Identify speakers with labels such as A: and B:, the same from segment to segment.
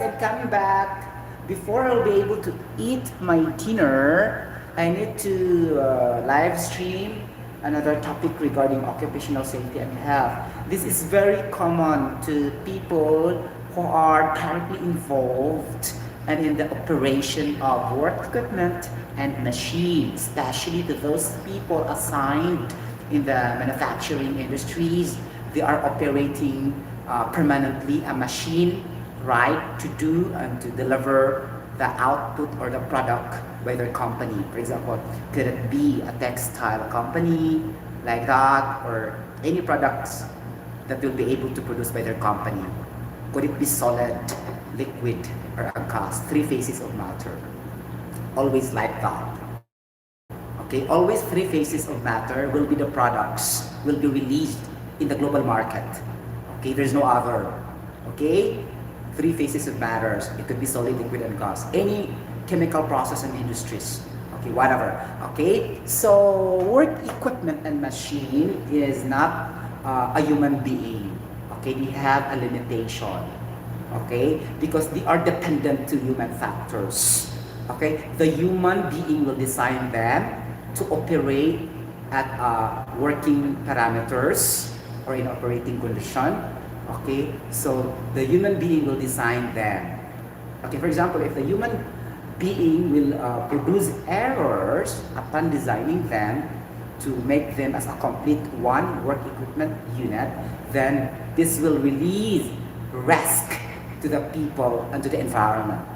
A: I'm coming back. Before I'll be able to eat my dinner, I need to live stream another topic regarding occupational safety and health. This is very common to people who are directly involved and in the operation of work equipment and machines, especially to those people assigned in the manufacturing industries. They are operating permanently a machine, right, to do and to deliver the output or the product by their company. For example, could it be a textile company like that, or any products that will be able to produce by their company? Could it be solid, liquid, or a gas? Three phases of matter. Always like that. Okay, always three phases of matter will be the products, will be released in the global market. Okay, there's no other. Okay, three phases of matters. It could be solid, liquid, and gas. Any chemical process and industries. Okay, whatever. Okay, so work equipment and machine is not a human being. Okay, they have a limitation. Okay, because they are dependent to human factors. Okay, the human being will design them to operate at working parameters or in operating condition. Okay, so the human being will design them. Okay, for example, if the human being will produce errors upon designing them to make them as a complete one work equipment unit, then this will release risk to the people and to the environment.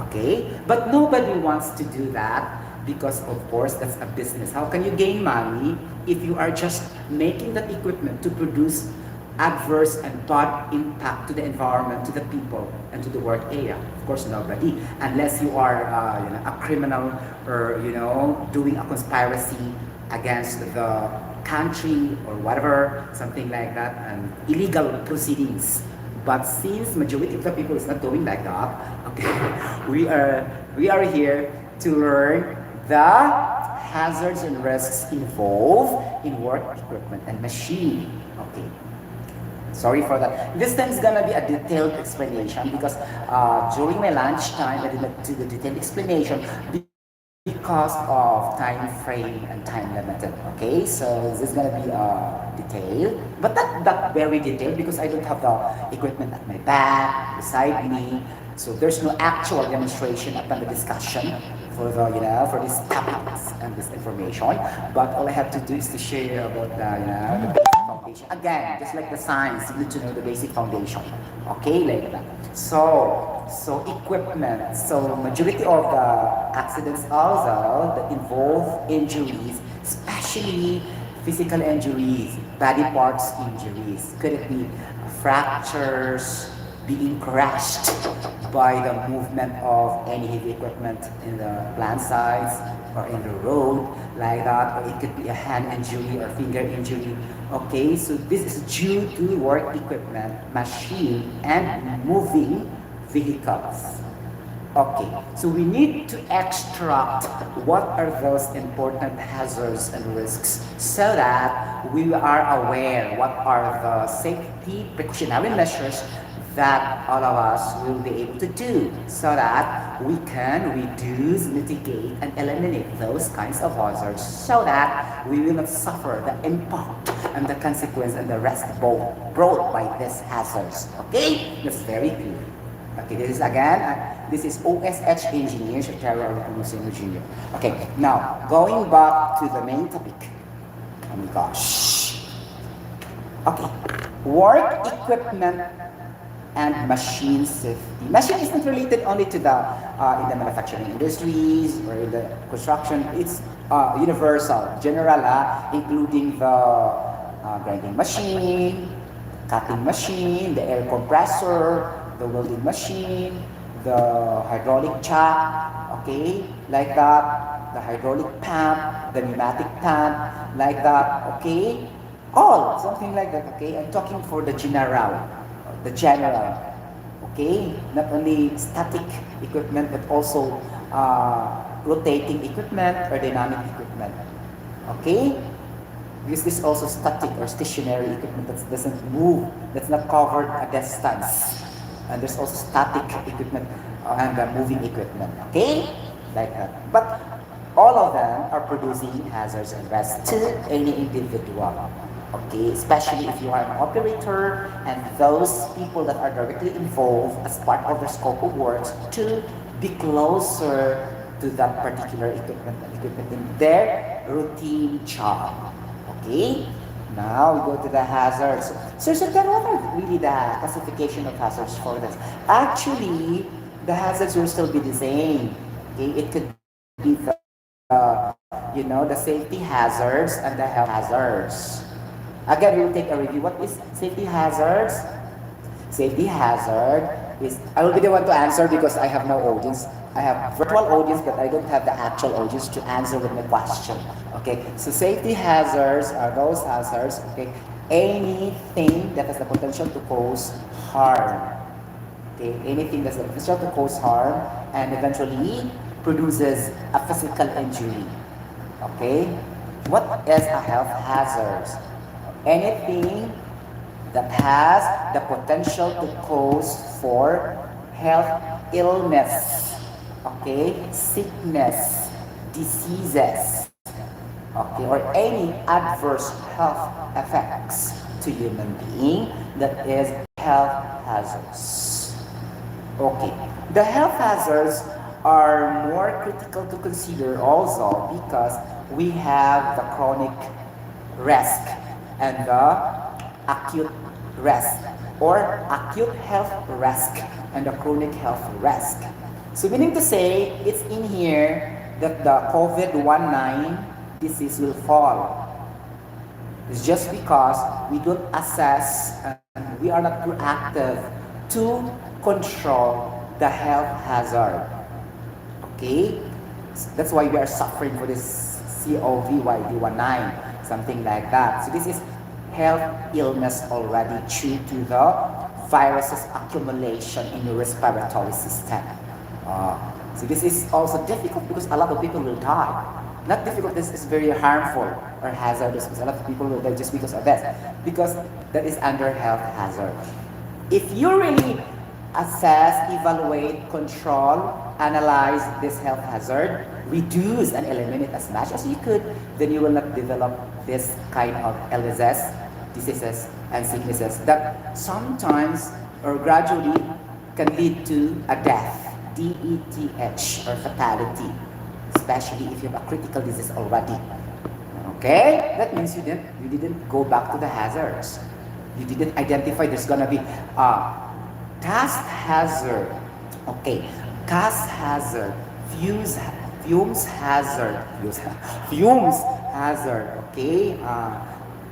A: Okay, but nobody wants to do that because of course that's a business. How can you gain money if you are just making that equipment to produce adverse and bad impact to the environment, to the people, and to the work area? Of course, nobody, unless you are a criminal or doing a conspiracy against the country or whatever, something like that, and illegal proceedings. But since majority of the people is not doing like that, okay, we are here to learn the hazards and risks involved in work equipment and machine. Okay. Sorry for that. This time is gonna be a detailed explanation because during my lunch time I did not do the detailed explanation because of time frame and time limited. Okay, so this is gonna be detailed, but not that very detailed because I don't have the equipment at my back beside me. So there's no actual demonstration upon the discussion for the for these topics and this information. But all I have to do is to share about the basic foundation. Again, just like the science, you need to know the basic foundation. Okay, like that. So equipment. So majority of the accidents also that involve injuries, especially physical injuries, body parts injuries. Could it be fractures, being crushed by the movement of any heavy equipment in the plant sites or in the road like that, or it could be a hand injury or finger injury. Okay, so this is due to work equipment, machine, and moving vehicles. Okay, so we need to extract what are those important hazards and risks so that we are aware what are the safety precautionary measures that all of us will be able to do so that we can reduce, mitigate, and eliminate those kinds of hazards so that we will not suffer the impact and the consequence and the risk brought by these hazards. Okay? That's very clear. Okay, this is again, this is OSH engineer, Sotero Nepomuceno Jr. Okay, now going back to the main topic. Oh my gosh. Okay, work equipment and machine safety. Machine is not related only to the in the manufacturing industries or in the construction. It's universal, general, including the grinding machine, cutting machine, the air compressor, the welding machine, the hydraulic jack, okay, like that, the hydraulic pump, the pneumatic pump, like that, okay, all something like that, okay. I'm talking for the general, okay, not only static equipment but also rotating equipment or dynamic equipment, okay. Because this is also static or stationary equipment that doesn't move, that's not covered a distance. and there's also static equipment and moving equipment. Okay, like that. But all of them are producing hazards and risks to any individual. Okay, especially if you are an operator and those people that are directly involved as part of their scope of work to be closer to that particular equipment in their routine job. Okay, now we go to the hazards. So there are really the classification of hazards for this. Actually, the hazards will still be the same. Okay, it could be the safety hazards and the health hazards. Again, we will take a review. What is safety hazards? Safety hazard is, I will be the one to answer because I have no audience. I have virtual audience, but I don't have the actual audience to answer with my question. Okay, so safety hazards are those hazards, okay, anything that has the potential to cause harm. Okay, anything that's the potential to cause harm and eventually produces a physical injury. Okay, what is a health hazard? Anything that has the potential to cause for health illness, okay, sickness, diseases, okay, or any adverse health effects to human being, that is health hazards. Okay, the health hazards are more critical to consider also because we have the chronic risk and the acute risk, or acute health risk and the chronic health risk. So meaning to say, it's in here that the COVID-19 disease will fall. It's just because we don't assess and we are not proactive to control the health hazard. Okay? So that's why we are suffering for this COVID-19, something like that. So this is health illness already due to the virus's accumulation in your respiratory system. So this is also difficult because a lot of people will die. Not difficult, this is very harmful or hazardous because a lot of people will die just because of that. Because that is under health hazard. If you really assess, evaluate, control, analyze this health hazard, reduce and eliminate as much as you could, then you will not develop this kind of illnesses, diseases, and sicknesses that sometimes or gradually can lead to a death, DETH, or fatality, especially if you have a critical disease already. Okay? That means you didn't go back to the hazards. You didn't identify there's gonna be a gas hazard. Okay, gas hazard, fumes hazard, fumes hazard, okay,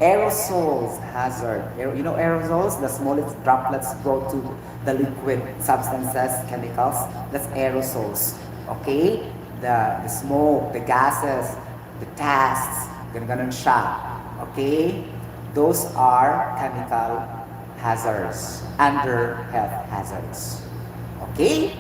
A: aerosols hazard. Aerosols, the smallest droplets go to the liquid substances, chemicals, that's aerosols, okay, the smoke, the gases, the tasks, ganun siya, okay, those are chemical hazards under health hazards. Okay?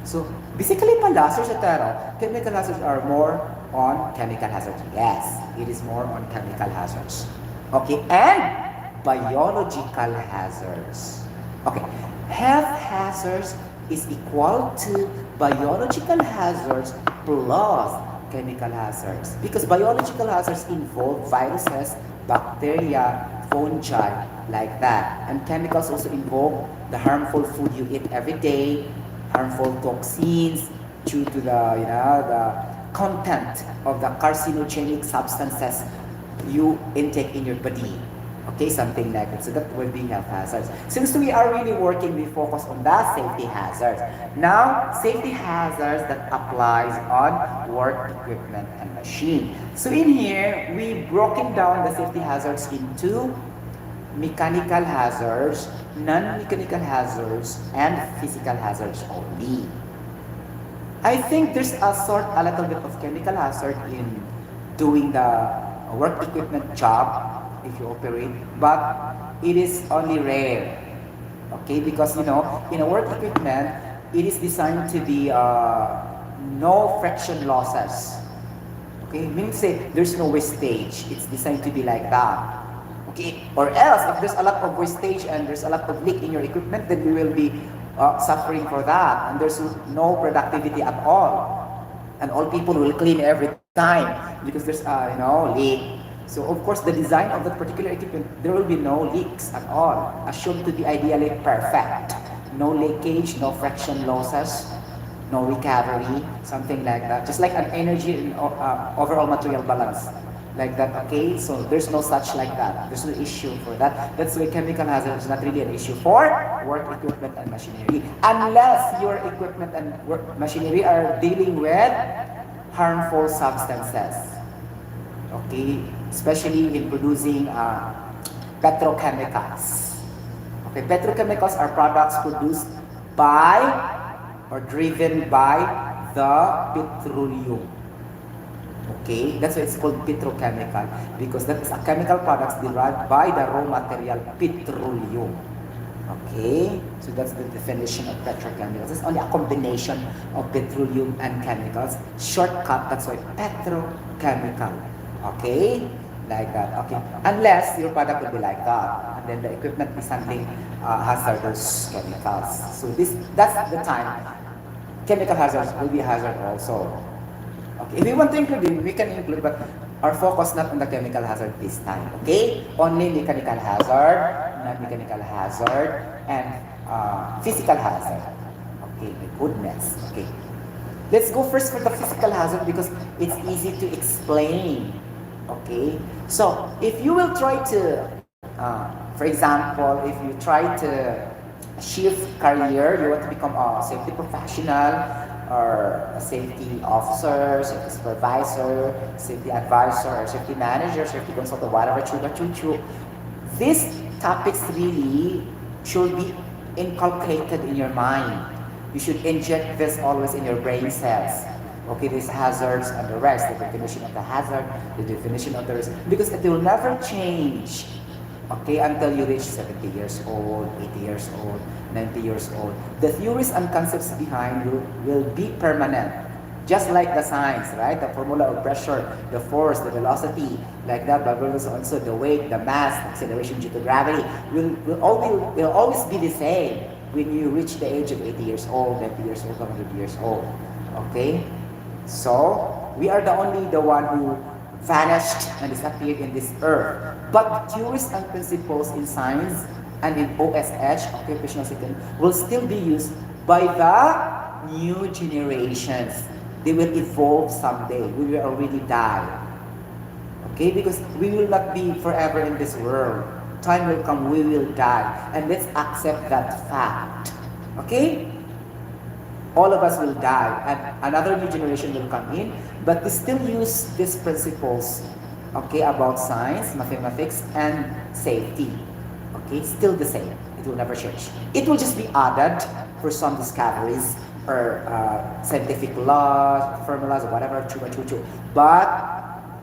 A: So, basically pala, Sir Sotero, chemical hazards are more on chemical hazards. Yes, it is more on chemical hazards. Okay, and biological hazards. Okay, health hazards is equal to biological hazards plus chemical hazards. Because biological hazards involve viruses, bacteria, fungi, like that. And chemicals also involve the harmful food you eat every day, harmful toxins due to the content of the carcinogenic substances you intake in your body. Okay, something like that. So that will be health hazards. Since we are really working, we focus on the safety hazards. Now, safety hazards that applies on work equipment and machine. So in here, we broken down the safety hazards into mechanical hazards, non-mechanical hazards, and physical hazards only. I think there's a little bit of chemical hazard in doing the work equipment job if you operate, but it is only rare. Okay, because in a work equipment, it is designed to be no friction losses. Okay, means say there's no wastage. It's designed to be like that. Okay, or else if there's a lot of wastage and there's a lot of leak in your equipment, then you will be suffering for that, and there's no productivity at all, and all people will clean every time because there's leak. So of course the design of that particular equipment, there will be no leaks at all, assumed to be ideally perfect. No leakage, no friction losses, no recovery, something like that. Just like an energy and overall material balance, like that. Okay, so there's no such like that. There's no issue for that. That's why chemical hazard is not really an issue for work equipment and machinery, unless your equipment and machinery are dealing with harmful substances. Okay, especially in producing petrochemicals. Okay, petrochemicals are products produced by or driven by the petroleum. Okay, that's why it's called petrochemical, because that is a chemical products derived by the raw material petroleum. Okay, so that's the definition of petrochemicals. It's only a combination of petroleum and chemicals. Shortcut, that's why petrochemical. Okay, like that. Okay, unless your product will be like that, and then the equipment is something hazardous chemicals. So that's the time chemical hazards will be a hazard also. Okay, if we want to include it, we can include, but our focus not on the chemical hazard this time. Okay, only mechanical hazard, non-mechanical hazard, and physical hazard. Okay, my goodness. Okay, let's go first for the physical hazard because it's easy to explain. Okay, so if you will try to, for example, if you try to shift career, you want to become a safety professional or a safety officer, safety supervisor, safety advisor, or safety manager, safety consultant, whatever, these topics really should be inculcated in your mind. You should inject this always in your brain cells. Okay, these hazards and the rest, the definition of the hazard, the definition of the risk, because it will never change, okay, until you reach 70 years old, 80 years old, 90 years old. The theories and concepts behind will be permanent, just like the science, right? The formula of pressure, the force, the velocity, like that, but also the weight, the mass, acceleration due to gravity, will always be the same when you reach the age of 80 years old, 90 years old, 100 years old, okay? So, we are the one who vanished and disappeared in this earth. But the theories and principles in science and in OSH, occupational safety, will still be used by the new generations. They will evolve someday. We will already die. Okay, because we will not be forever in this world. Time will come, we will die. And let's accept that fact. Okay? All of us will die, and another new generation will come in, but they still use these principles, okay, about science, mathematics, and safety. Okay, still the same. It will never change. It will just be added for some discoveries or scientific laws, formulas, or whatever, but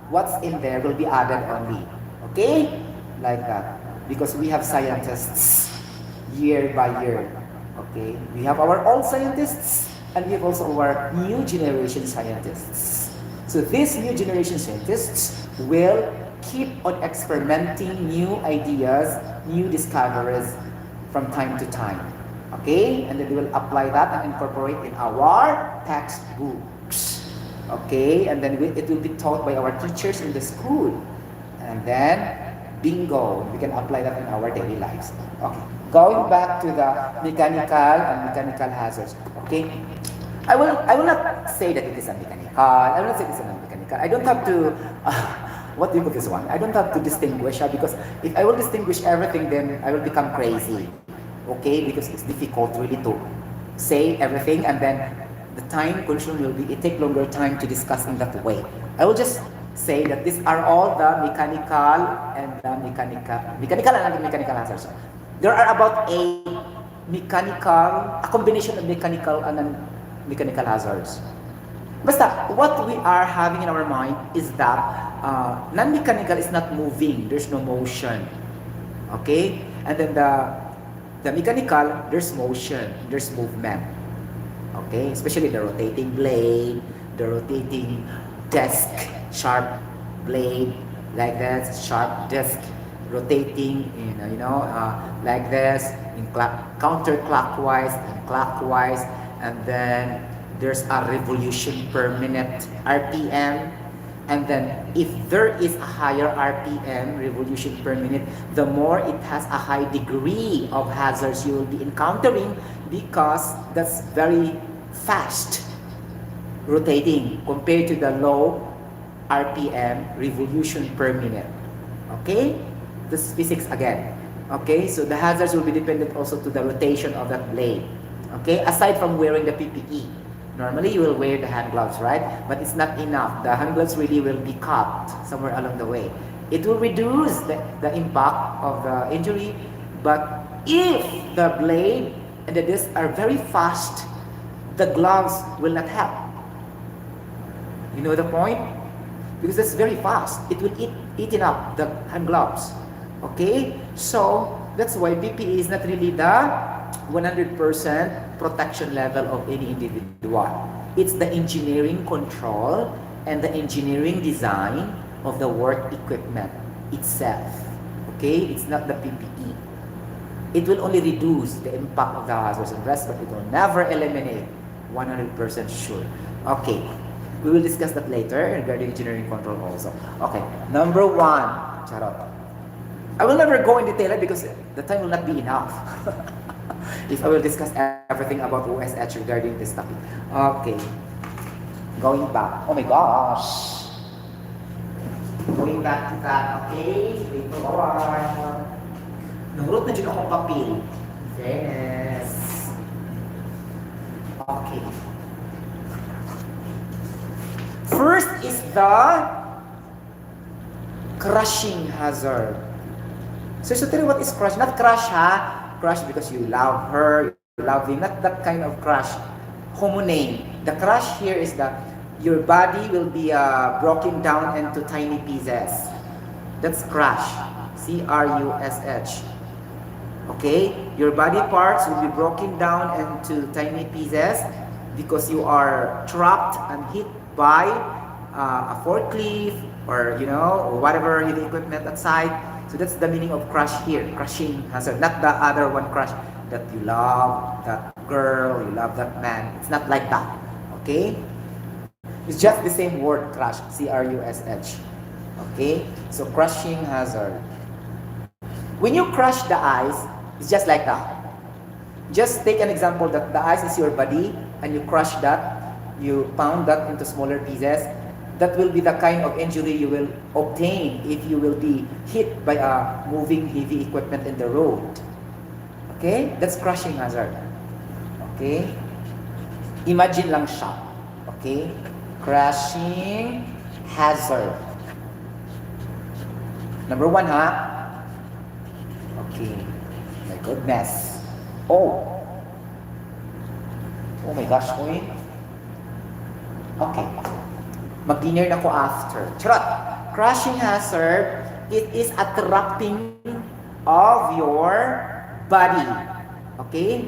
A: what's in there will be added only. Okay, like that, because we have scientists year by year. Okay, we have our old scientists and we have also our new generation scientists. So these new generation scientists will keep on experimenting new ideas, new discoveries from time to time. Okay, and then they will apply that and incorporate in our textbooks. Okay, and then it will be taught by our teachers in the school. And then, bingo, we can apply that in our daily lives. Okay. Going back to the mechanical hazards, okay? I will not say that it is a mechanical. I will not say it is a non-mechanical. I don't have to. What do you call this one? I don't have to distinguish because if I will distinguish everything, then I will become crazy. Okay, because it's difficult really to say everything, and then the time consumed will be. It take longer time to discuss in that way. I will just say that these are all the mechanical and non-mechanical hazards. There are about a combination of mechanical and non-mechanical hazards. Basta, what we are having in our mind is that non-mechanical is not moving, there's no motion. Okay? And then the mechanical, there's motion, there's movement. Okay? Especially the rotating blade, the rotating desk, sharp blade, like that, sharp desk, rotating in like this, in counterclockwise and clockwise, and then there's a revolution per minute RPM. And then if there is a higher RPM, revolution per minute, the more it has a high degree of hazards you will be encountering, because that's very fast rotating compared to the low RPM, revolution per minute. Okay? This is physics again. Okay? So the hazards will be dependent also to the rotation of that blade. Okay? Aside from wearing the PPE. Normally you will wear the hand gloves, right? But it's not enough. The hand gloves really will be cut somewhere along the way. It will reduce the impact of the injury, but if the blade and the disc are very fast, the gloves will not help. You know the point? Because it's very fast. It will eat up the hand gloves. Okay? So that's why PPE is not really the 100% protection level of any individual. It's the engineering control and the engineering design of the work equipment itself. Okay? It's not the PPE. It will only reduce the impact of the hazards and rest, but it will never eliminate 100% sure. Okay. We will discuss that later regarding engineering control also. Okay. Number 1. Charot. I will never go in detail because the time will not be enough. If I will discuss everything about OSH regarding this topic. Okay. Going back. Oh my gosh. Going back to that. Okay. Wait for a while. Nahurot na dyan akong papel. Yes. Okay. First is the crushing hazard. So Sotero, what is crush? Not crush, ha? Crush because you love her, you love him. Not that kind of crush. Homonyme. The crush here is that your body will be broken down into tiny pieces. That's crush. C-R-U-S-H. Okay? Your body parts will be broken down into tiny pieces because you are trapped and hit by a forklift or whatever heavy equipment outside. So that's the meaning of crush here, crushing hazard. Not the other one crush that you love that girl, you love that man. It's not like that. Okay? It's just the same word, crush, C-R-U-S-H. Okay? So crushing hazard. When you crush the ice, it's just like that. Just take an example that the ice is your body and you crush that. You pound that into smaller pieces. That will be the kind of injury you will obtain if you will be hit by a moving heavy equipment in the road. Okay? That's crushing hazard. Okay? Imagine lang siya. Okay? Crushing hazard. Number 1, ha? Okay. My goodness. Oh my gosh, oy. Okay. Mag-dinner na ko after. Charot! Crushing hazard, it is a trapping of your body. Okay?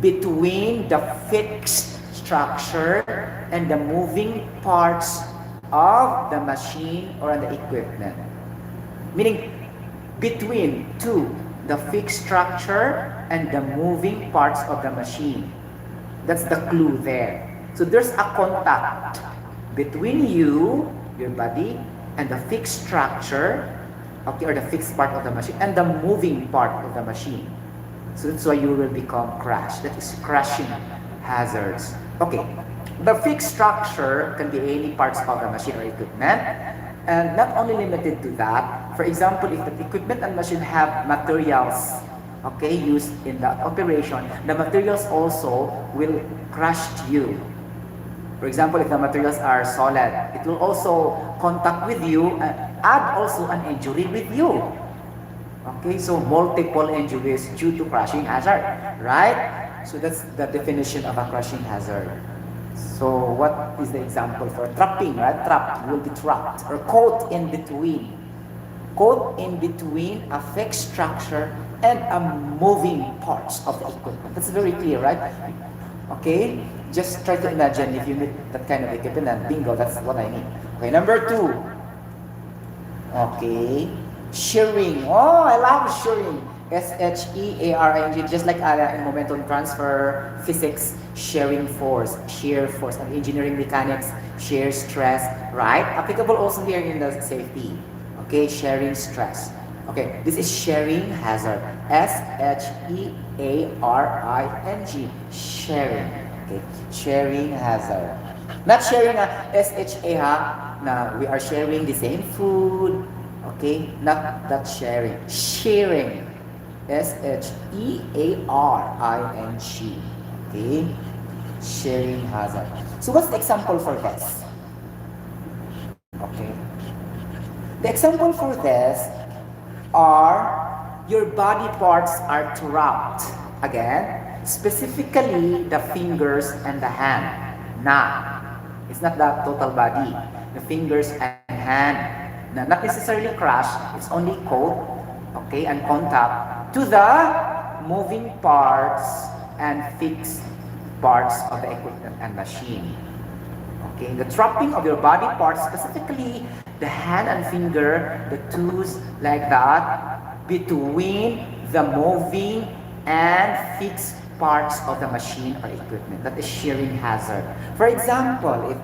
A: Between the fixed structure and the moving parts of the machine or the equipment. Meaning, between the fixed structure and the moving parts of the machine. That's the clue there. So there's a contact between you, your body, and the fixed structure, okay, or the fixed part of the machine, and the moving part of the machine. So that's why you will become crushed. That is crushing hazards. Okay, the fixed structure can be any parts of the machine or equipment, and not only limited to that. For example, if the equipment and machine have materials, okay, used in the operation, the materials also will crush you. For example, if the materials are solid, it will also contact with you and add also an injury with you. Okay, so multiple injuries due to crushing hazard, right? So that's the definition of a crushing hazard. So what is the example for trapping, right? Trapped, you will be trapped or caught in between. Caught in between a fixed structure and a moving parts of the equipment. That's very clear, right? Okay? Just try to imagine if you meet that kind of equipment and bingo, that's what I mean. Okay, number 2. Okay. Shearing. Oh, I love shearing. Shearing, just like in momentum transfer, physics, shearing force, shear force, and engineering mechanics, shear stress, right? Applicable also here in the safety. Okay, sharing stress. Okay, this is sharing hazard. Shearing, sharing. Okay, sharing hazard. Not sharing a SHA ha, na we are sharing the same food. Okay, not that sharing. Sharing. Shearing. Okay, sharing hazard. So what's the example for this? Okay. The example for this are your body parts are trapped. Again, specifically the fingers and the hand. Not. It's not the total body. The fingers and hand. Not necessarily crush. It's only coat, okay, and contact to the moving parts and fixed parts of the equipment and machine. Okay, the trapping of your body parts, specifically the hand and finger, the toes like that, between the moving and fixed parts of the machine or equipment. That is shearing hazard. For example,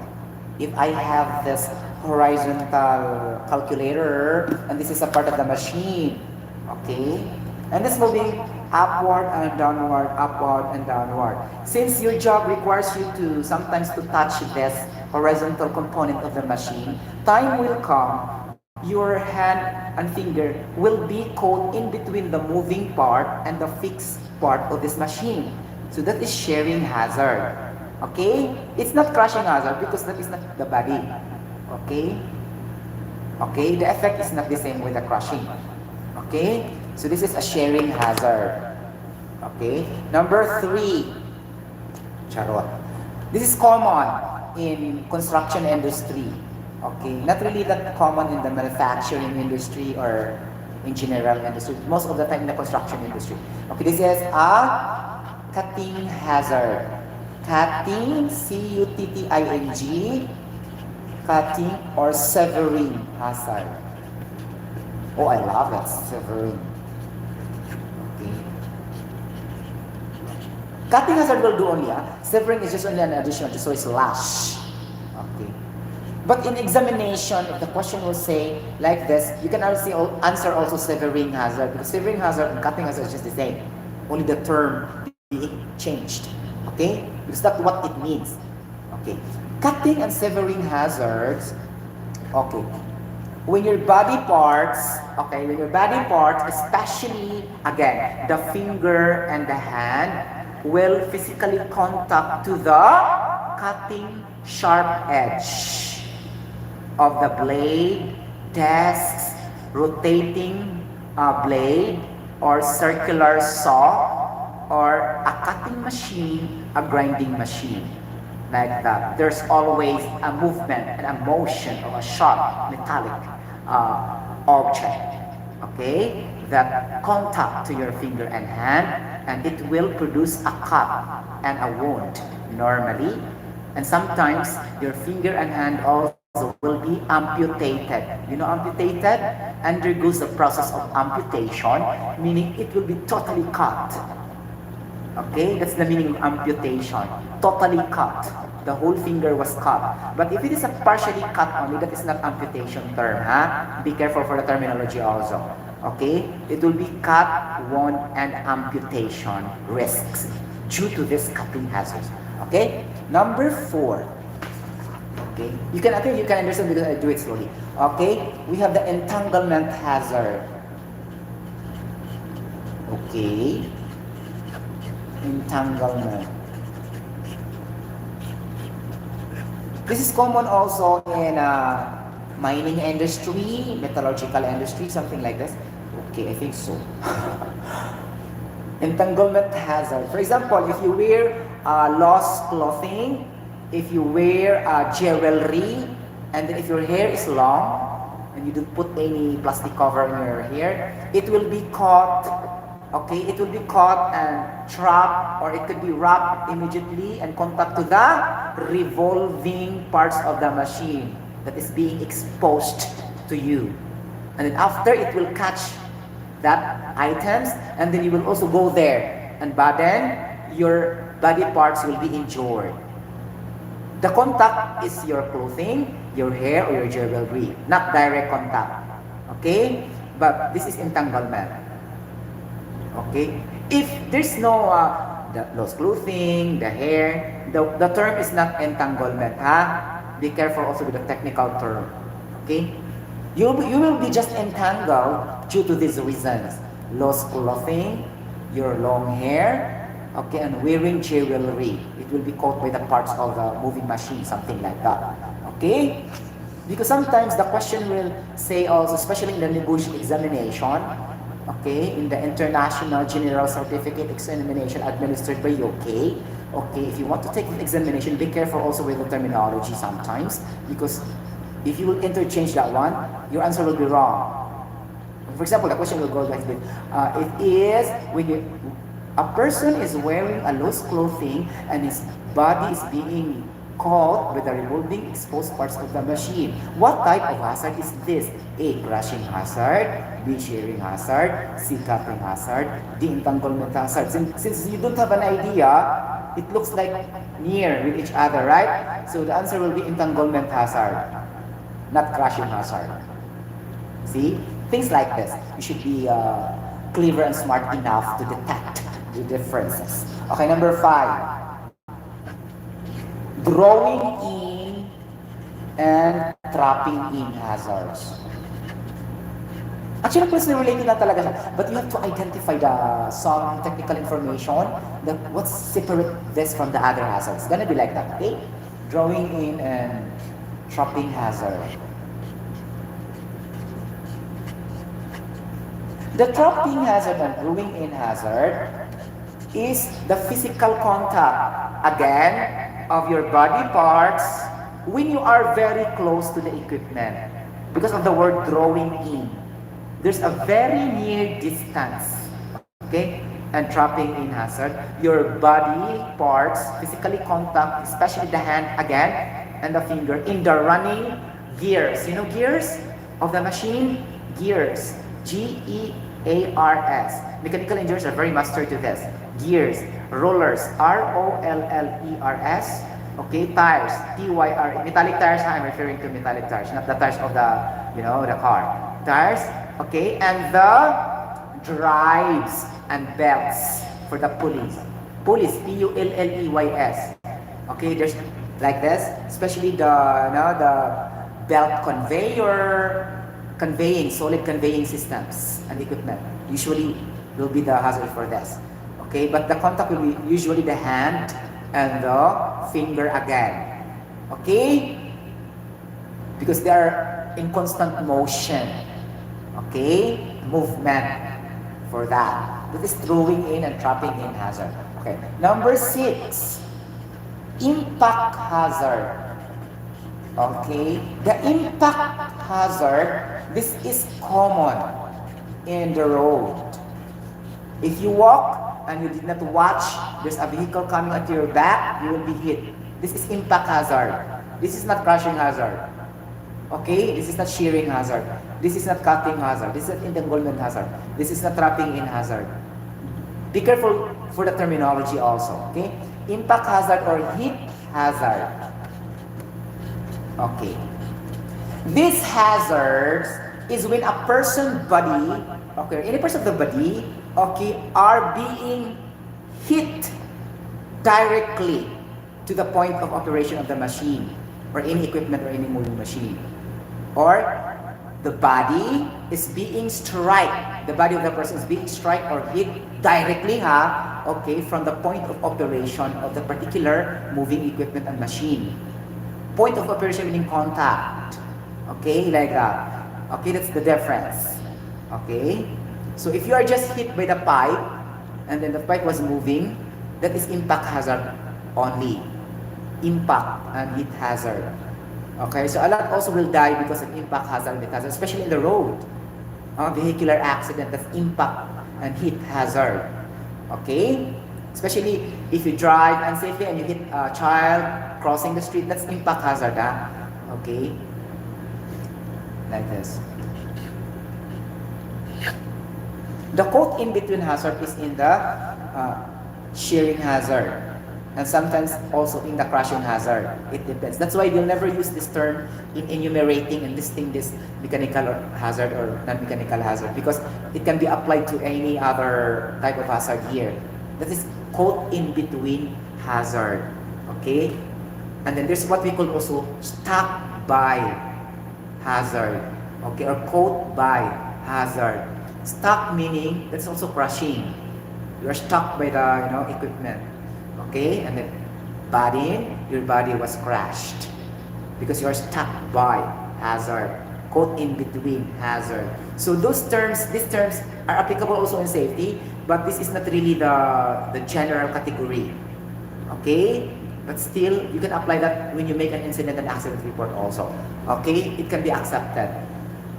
A: if I have this horizontal calculator and this is a part of the machine, okay, and it's moving upward and downward. Since your job requires you to sometimes to touch this horizontal component of the machine, time will come, your hand and finger will be caught in between the moving part and the fixed part of this machine. So that is shearing hazard. Okay? It's not crushing hazard because that is not the body. Okay? Okay? The effect is not the same with the crushing. Okay? So this is a shearing hazard. Okay? Number 3. Charot. This is common in construction industry. Okay? Not really that common in the manufacturing industry or in general industry. Most of the time in the construction industry. Okay, this is a cutting hazard. Cutting, C-U-T-T-I-N-G, cutting or severing hazard. Oh, I love that, severing. Okay. Cutting hazard will do only, severing is just only an addition, so it's lash. Okay. But in examination, if the question will say like this, you can also answer also severing hazard, because severing hazard and cutting hazard is just the same. Only the term being changed. Okay? Because that's what it means. Okay. Cutting and severing hazards, okay. When your body parts, especially, again, the finger and the hand will physically contact to the cutting sharp edge of the blade, desks, rotating blade, or circular saw, or a cutting machine, a grinding machine. Like that. There's always a movement and a motion of a sharp metallic object, okay, that contact to your finger and hand, and it will produce a cut and a wound normally, and sometimes your finger and hand also will be amputated. You know, amputated undergoes the process of amputation, meaning it will be totally cut. Okay, that's the meaning of amputation. Totally cut. The whole finger was cut. But if it is a partially cut only, that is not amputation term. Be careful for the terminology also. Okay, it will be cut, wound, and amputation risks due to this cutting hazards. Okay, number 4. Okay, I think you can understand because I do it slowly. Okay, we have the entanglement hazard. Okay. Entanglement. This is common also in mining industry, metallurgical industry, something like this. Okay, I think so. Entanglement hazard. For example, if you wear lost clothing, if you wear jewelry, and then if your hair is long, and you don't put any plastic cover in your hair, it will be caught. Okay, it will be caught and trapped, or it could be wrapped immediately and contact to the revolving parts of the machine that is being exposed to you. and then after it will catch that items, and then you will also go there, and but then your body parts will be injured. The contact is your clothing, your hair, or your jewelry, not direct contact. Okay? But this is entanglement. Okay? If there's no those clothing, the hair, the term is not entanglement. Be careful also with the technical term. Okay? You will be just entangled due to these reasons. Lost clothing, your long hair, okay, and wearing jewelry. It will be caught by the parts of the moving machine, something like that. Okay? Because sometimes the question will say also, especially in the negotiation examination, okay, in the International General Certificate Examination administered by UK, okay, if you want to take the examination, be careful also with the terminology sometimes, because if you will interchange that one, your answer will be wrong. For example, the question will go like this. It is when a person is wearing a loose clothing and his body is being caught with the revolving exposed parts of the machine. What type of hazard is this? A. Crushing hazard. B. Shearing hazard. C. Cutting hazard. D. Entanglement hazard. Since you don't have an idea, it looks like near with each other, right? So the answer will be entanglement hazard, not crushing hazard. See? Things like this. You should be clever and smart enough to detect the differences. Okay, number 5. Drawing in and trapping in hazards. Actually, closely related na talaga siya. But you have to identify some technical information that what separate this from the other hazards. It's gonna be like that, okay? Drawing in and trapping hazard. The trapping hazard and drawing in hazard is the physical contact, again, of your body parts when you are very close to the equipment. Because of the word drawing in, there's a very near distance, okay? And trapping in hazard, your body parts physically contact, especially the hand again and the finger in the running gears. You know gears of the machine? Gears. Gears. Mechanical engineers are very master to this. Gears, rollers, rollers, okay, tires, tyre, metallic tires. I'm referring to metallic tires, not the tires of the, the car. Tires, okay, and the drives and belts for the pulleys. Pulleys, P-U-L-L-E-Y-S. Okay, there's like this, especially the belt solid conveying systems and equipment. Usually will be the hazard for this. Okay, but the contact will be usually the hand and the finger again. Okay? Because they are in constant motion. Okay? Movement for that. That is throwing in and trapping in hazard. Okay. Number 6, impact hazard. Okay? The impact hazard, this is common in the road. If you walk and you did not watch, there's a vehicle coming at your back, you will be hit. This is impact hazard. This is not crushing hazard. Okay? This is not shearing hazard. This is not cutting hazard. This is not entanglement hazard. This is not trapping in hazard. Be careful for the terminology also. Okay? Impact hazard or hit hazard. Okay. This hazard is when a person's body, okay, any part of the body, okay, are being hit directly to the point of operation of the machine or any equipment or any moving machine. Or the body is being struck, the body of the person is being struck or hit directly, okay, from the point of operation of the particular moving equipment and machine. Point of operation meaning contact. Okay, like that. Okay, that's the difference. Okay? So if you are just hit by the pipe, and then the pipe was moving, that is impact hazard only. Impact and hit hazard. Okay, so a lot also will die because of impact hazard and hit hazard, especially in the road. Vehicular accident, that's impact and hit hazard. Okay? Especially if you drive unsafely and you hit a child crossing the street, that's impact hazard. Okay? Like this. The quote in between hazard is in the shearing hazard, and sometimes also in the crushing hazard. It depends. That's why you'll never use this term in enumerating and listing this mechanical hazard or non-mechanical hazard, because it can be applied to any other type of hazard here. That is quote in between hazard. Okay? And then there's what we call also stuck by hazard. Okay? Or quote by hazard. Stuck meaning that's also crushing. You are stuck by the equipment. Okay? And then body, your body was crashed because you are stuck by hazard. Quote in between hazard. So these terms are applicable also in safety, but this is not really the general category. Okay? But still, you can apply that when you make an incident and accident report also. Okay? It can be accepted.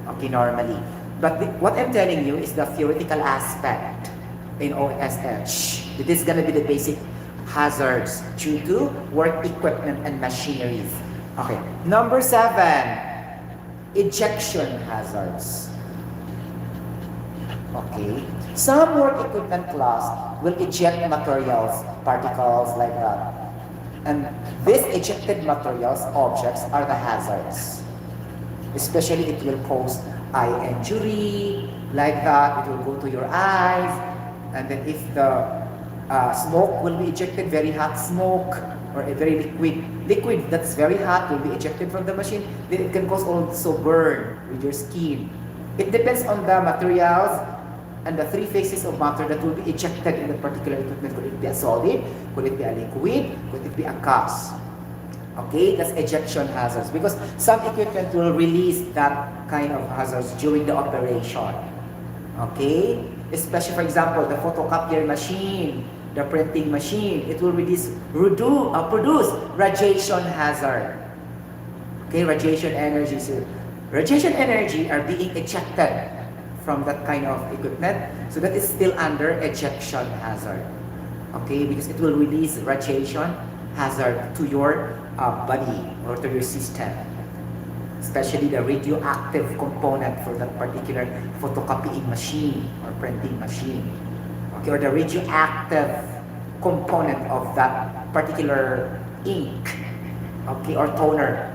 A: Okay, normally. But what I'm telling you is the theoretical aspect in OSH. It is going to be the basic hazards due to work equipment and machineries. Okay. Number 7, ejection hazards. Okay. Some work equipment class will eject materials, particles like that. And these ejected materials, objects, are the hazards. Especially it will cause eye injury, like that. It will go to your eyes. And then if the smoke will be ejected, very hot smoke, or a very liquid that's very hot will be ejected from the machine, then it can cause also burn with your skin. It depends on the materials and the 3 phases of matter that will be ejected in the particular equipment. Could it be a solid? Could it be a liquid? Could it be a gas? Okay, that's ejection hazards, because some equipment will release that kind of hazards during the operation. Okay, especially for example the photocopier machine, the printing machine, it will produce radiation hazard. Okay, radiation energy. So radiation energy are being ejected from that kind of equipment, so that is still under ejection hazard. Okay, because it will release radiation hazard to your body or to your system, especially the radioactive component for that particular photocopying machine or printing machine. Okay, or the radioactive component of that particular ink, okay, or toner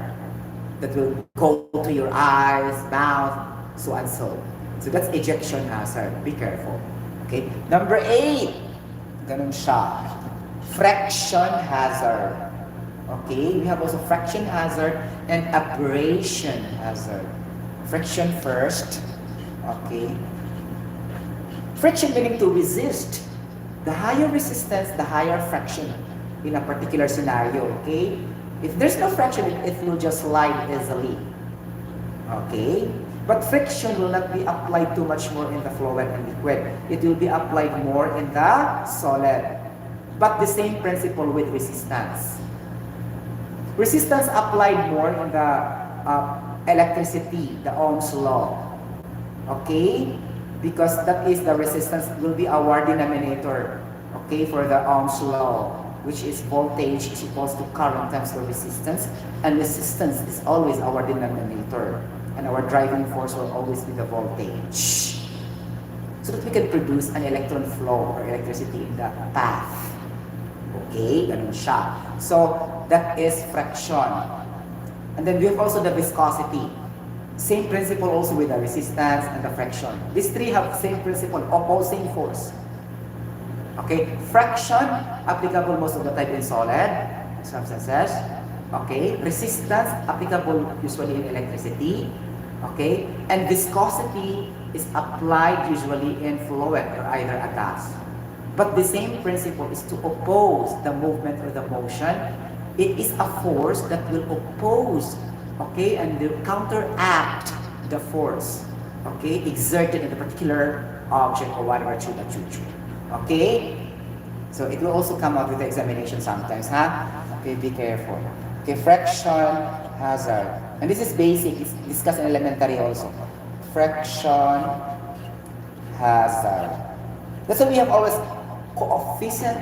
A: that will go to your eyes, mouth, so and so. So that's ejection hazard. Be careful. Okay. Number 8, ganun siya. Friction hazard. Okay, we have also friction hazard and abrasion hazard. Friction first. Okay. Friction meaning to resist. The higher resistance, the higher friction in a particular scenario. Okay. If there's no friction, it will just slide easily. Okay. But friction will not be applied too much more in the fluid and liquid. It will be applied more in the solid. But the same principle with resistance. Resistance applied more in the electricity, the Ohm's law. Okay? Because that is the resistance will be our denominator. Okay, for the Ohm's law, which is voltage is equals to current times the resistance. And resistance is always our denominator. And our driving force will always be the voltage. So that we can produce an electron flow or electricity in the path. Okay, ganun siya. So, that is friction. And then we have also the viscosity. Same principle also with the resistance and the friction. These 3 have same principle, opposing force. Okay, friction, applicable most of the time in solid substances. Okay, resistance, applicable usually in electricity. Okay, and viscosity is applied usually in fluid or either a gas. But the same principle is to oppose the movement or the motion. It is a force that will oppose, okay, and will counteract the force, okay, exerted in a particular object or whatever, okay? So it will also come out with the examination sometimes, huh? Okay, be careful. Okay, friction hazard. And this is basic, it's discussed in elementary also. Friction hazard. That's why we have always coefficient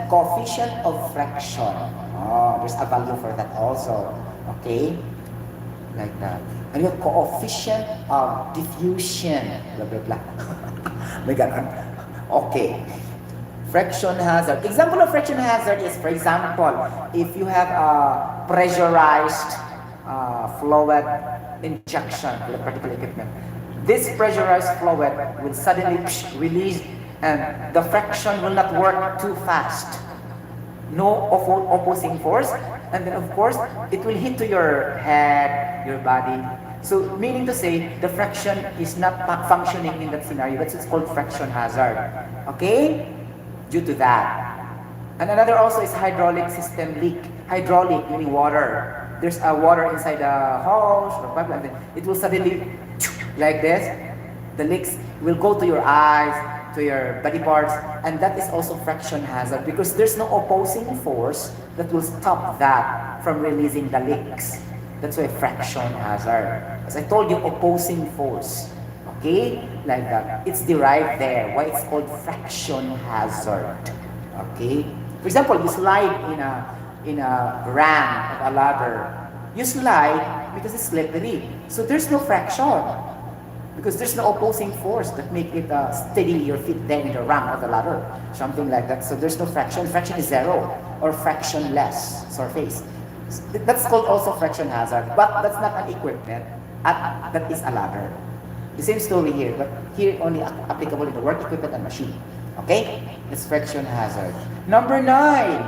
A: of friction. Oh, there's a value for that also. Okay? Like that. And your coefficient of diffusion. Blah, blah, blah. May ganon. Okay. Friction hazard. Example of friction hazard is, for example, if you have a pressurized fluid injection to a particular equipment, this pressurized fluid will suddenly release and the friction will not work too fast. No opposing force, and then of course it will hit to your head, your body. So meaning to say, the friction is not functioning in that scenario. That's what's called friction hazard. Okay? Due to that. And another also is hydraulic system leak. Hydraulic meaning water. There's a water inside the hose or pipeline. It will suddenly like this. The leaks will go to your eyes, to your body parts, and that is also friction hazard because there's no opposing force that will stop that from releasing the leaks. That's why friction hazard. As I told you, opposing force. Okay? Like that. It's derived there. Why it's called friction hazard. Okay? For example, you slide in a ramp of a ladder. You slide because it's slippery. So there's no friction. Because there's no opposing force that make it steady your feet there in the ramp of the ladder. Something like that. So there's no friction. Friction is zero or frictionless surface. That's called also friction hazard. But that's not an equipment. That is a ladder. The same story here, but here only applicable in the work equipment and machine. Okay? It's friction hazard. Number 9,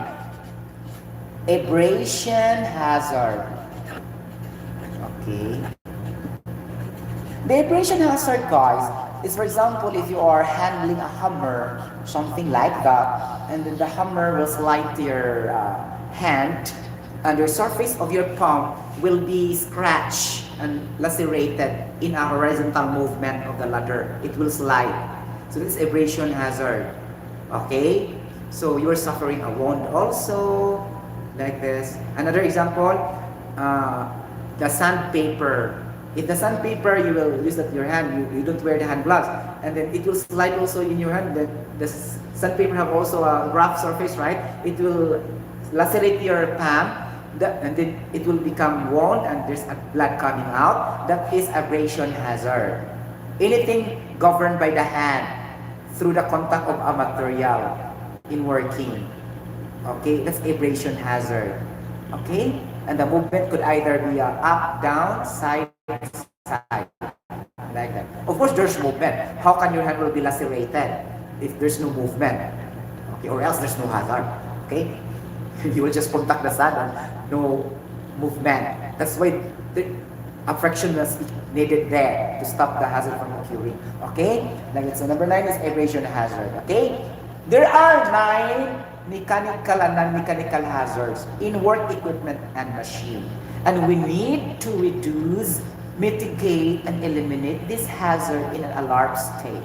A: abrasion hazard. Okay. The abrasion hazard, guys, is for example, if you are handling a hammer, something like that, and then the hammer will slide to your hand, and the surface of your palm will be scratched and lacerated in a horizontal movement of the ladder. It will slide. So this is abrasion hazard. Okay? So you are suffering a wound also, like this. Another example, the sandpaper. If the sandpaper, you will use that your hand, you don't wear the hand gloves, and then it will slide also in your hand. The sandpaper have also a rough surface, right? It will lacerate your palm, and then it will become wound and there's blood coming out. That is abrasion hazard. Anything governed by the hand through the contact of a material in working. Okay, that's abrasion hazard. Okay, and the movement could either be up, down, side, side, like that. Of course, there's movement. How can your hand will be lacerated if there's no movement? Okay, or else there's no hazard. Okay, you will just contact the sand, no movement. That's why a friction was needed there to stop the hazard from occurring. Okay, like that. So number 9 is abrasion hazard. Okay, there are 9 mechanical and non-mechanical hazards in work equipment and machine. And we need to reduce, mitigate, and eliminate this hazard in an alarm state.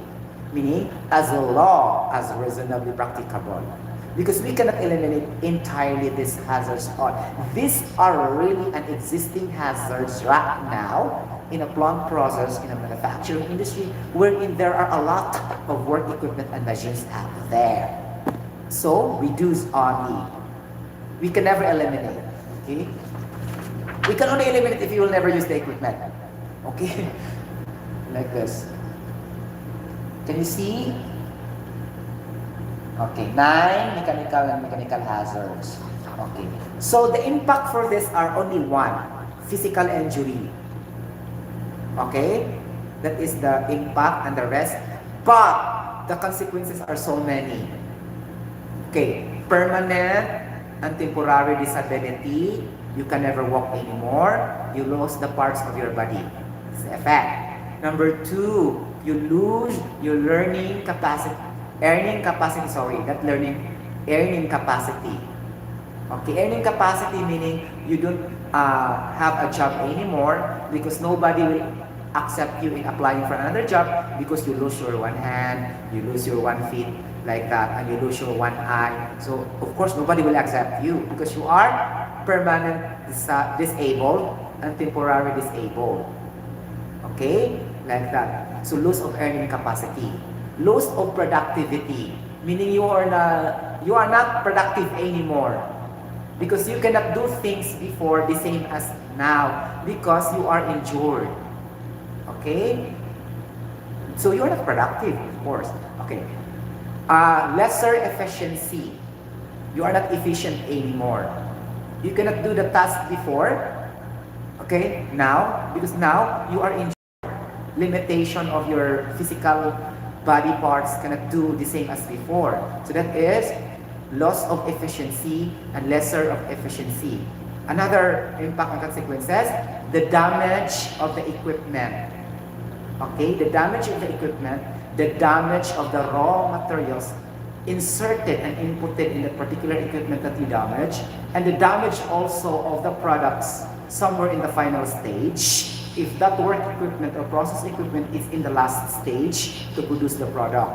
A: Meaning, as low as reasonably practicable. Because we cannot eliminate entirely these hazards. These are really an existing hazards right now in a plant process, in a manufacturing industry, wherein there are a lot of work equipment and machines out there. So, reduce only. We can never eliminate. Okay? We can only eliminate if you will never use the equipment. Okay? Like this. Can you see? Okay, 9 mechanical and mechanical hazards. Okay. So, the impact for this are only 1. Physical injury. Okay? That is the impact and the rest. But, the consequences are so many. Okay, permanent and temporary disability. You can never walk anymore. You lose the parts of your body. That's the effect. Number 2, you lose your earning capacity. Earning capacity. Okay, earning capacity meaning you don't have a job anymore because nobody will accept you in applying for another job because you lose your one hand, you lose your one feet, like that, and you lose your one eye. So of course nobody will accept you because you are permanent disabled and temporary disabled. Okay, like that. So loss of earning capacity, loss of productivity, meaning you are not productive anymore because you cannot do things before the same as now because you are injured. Okay, so you are not productive, of course. Okay. Lesser efficiency. You are not efficient anymore. You cannot do the task before, okay, now, because now you are in limitation of your physical body parts cannot do the same as before. So that is loss of efficiency and lesser of efficiency. Another impact and consequences, the damage of the equipment. Okay, the damage of the equipment, the damage of the raw materials inserted and inputted in the particular equipment that you damage, and the damage also of the products somewhere in the final stage, if that work equipment or process equipment is in the last stage to produce the product.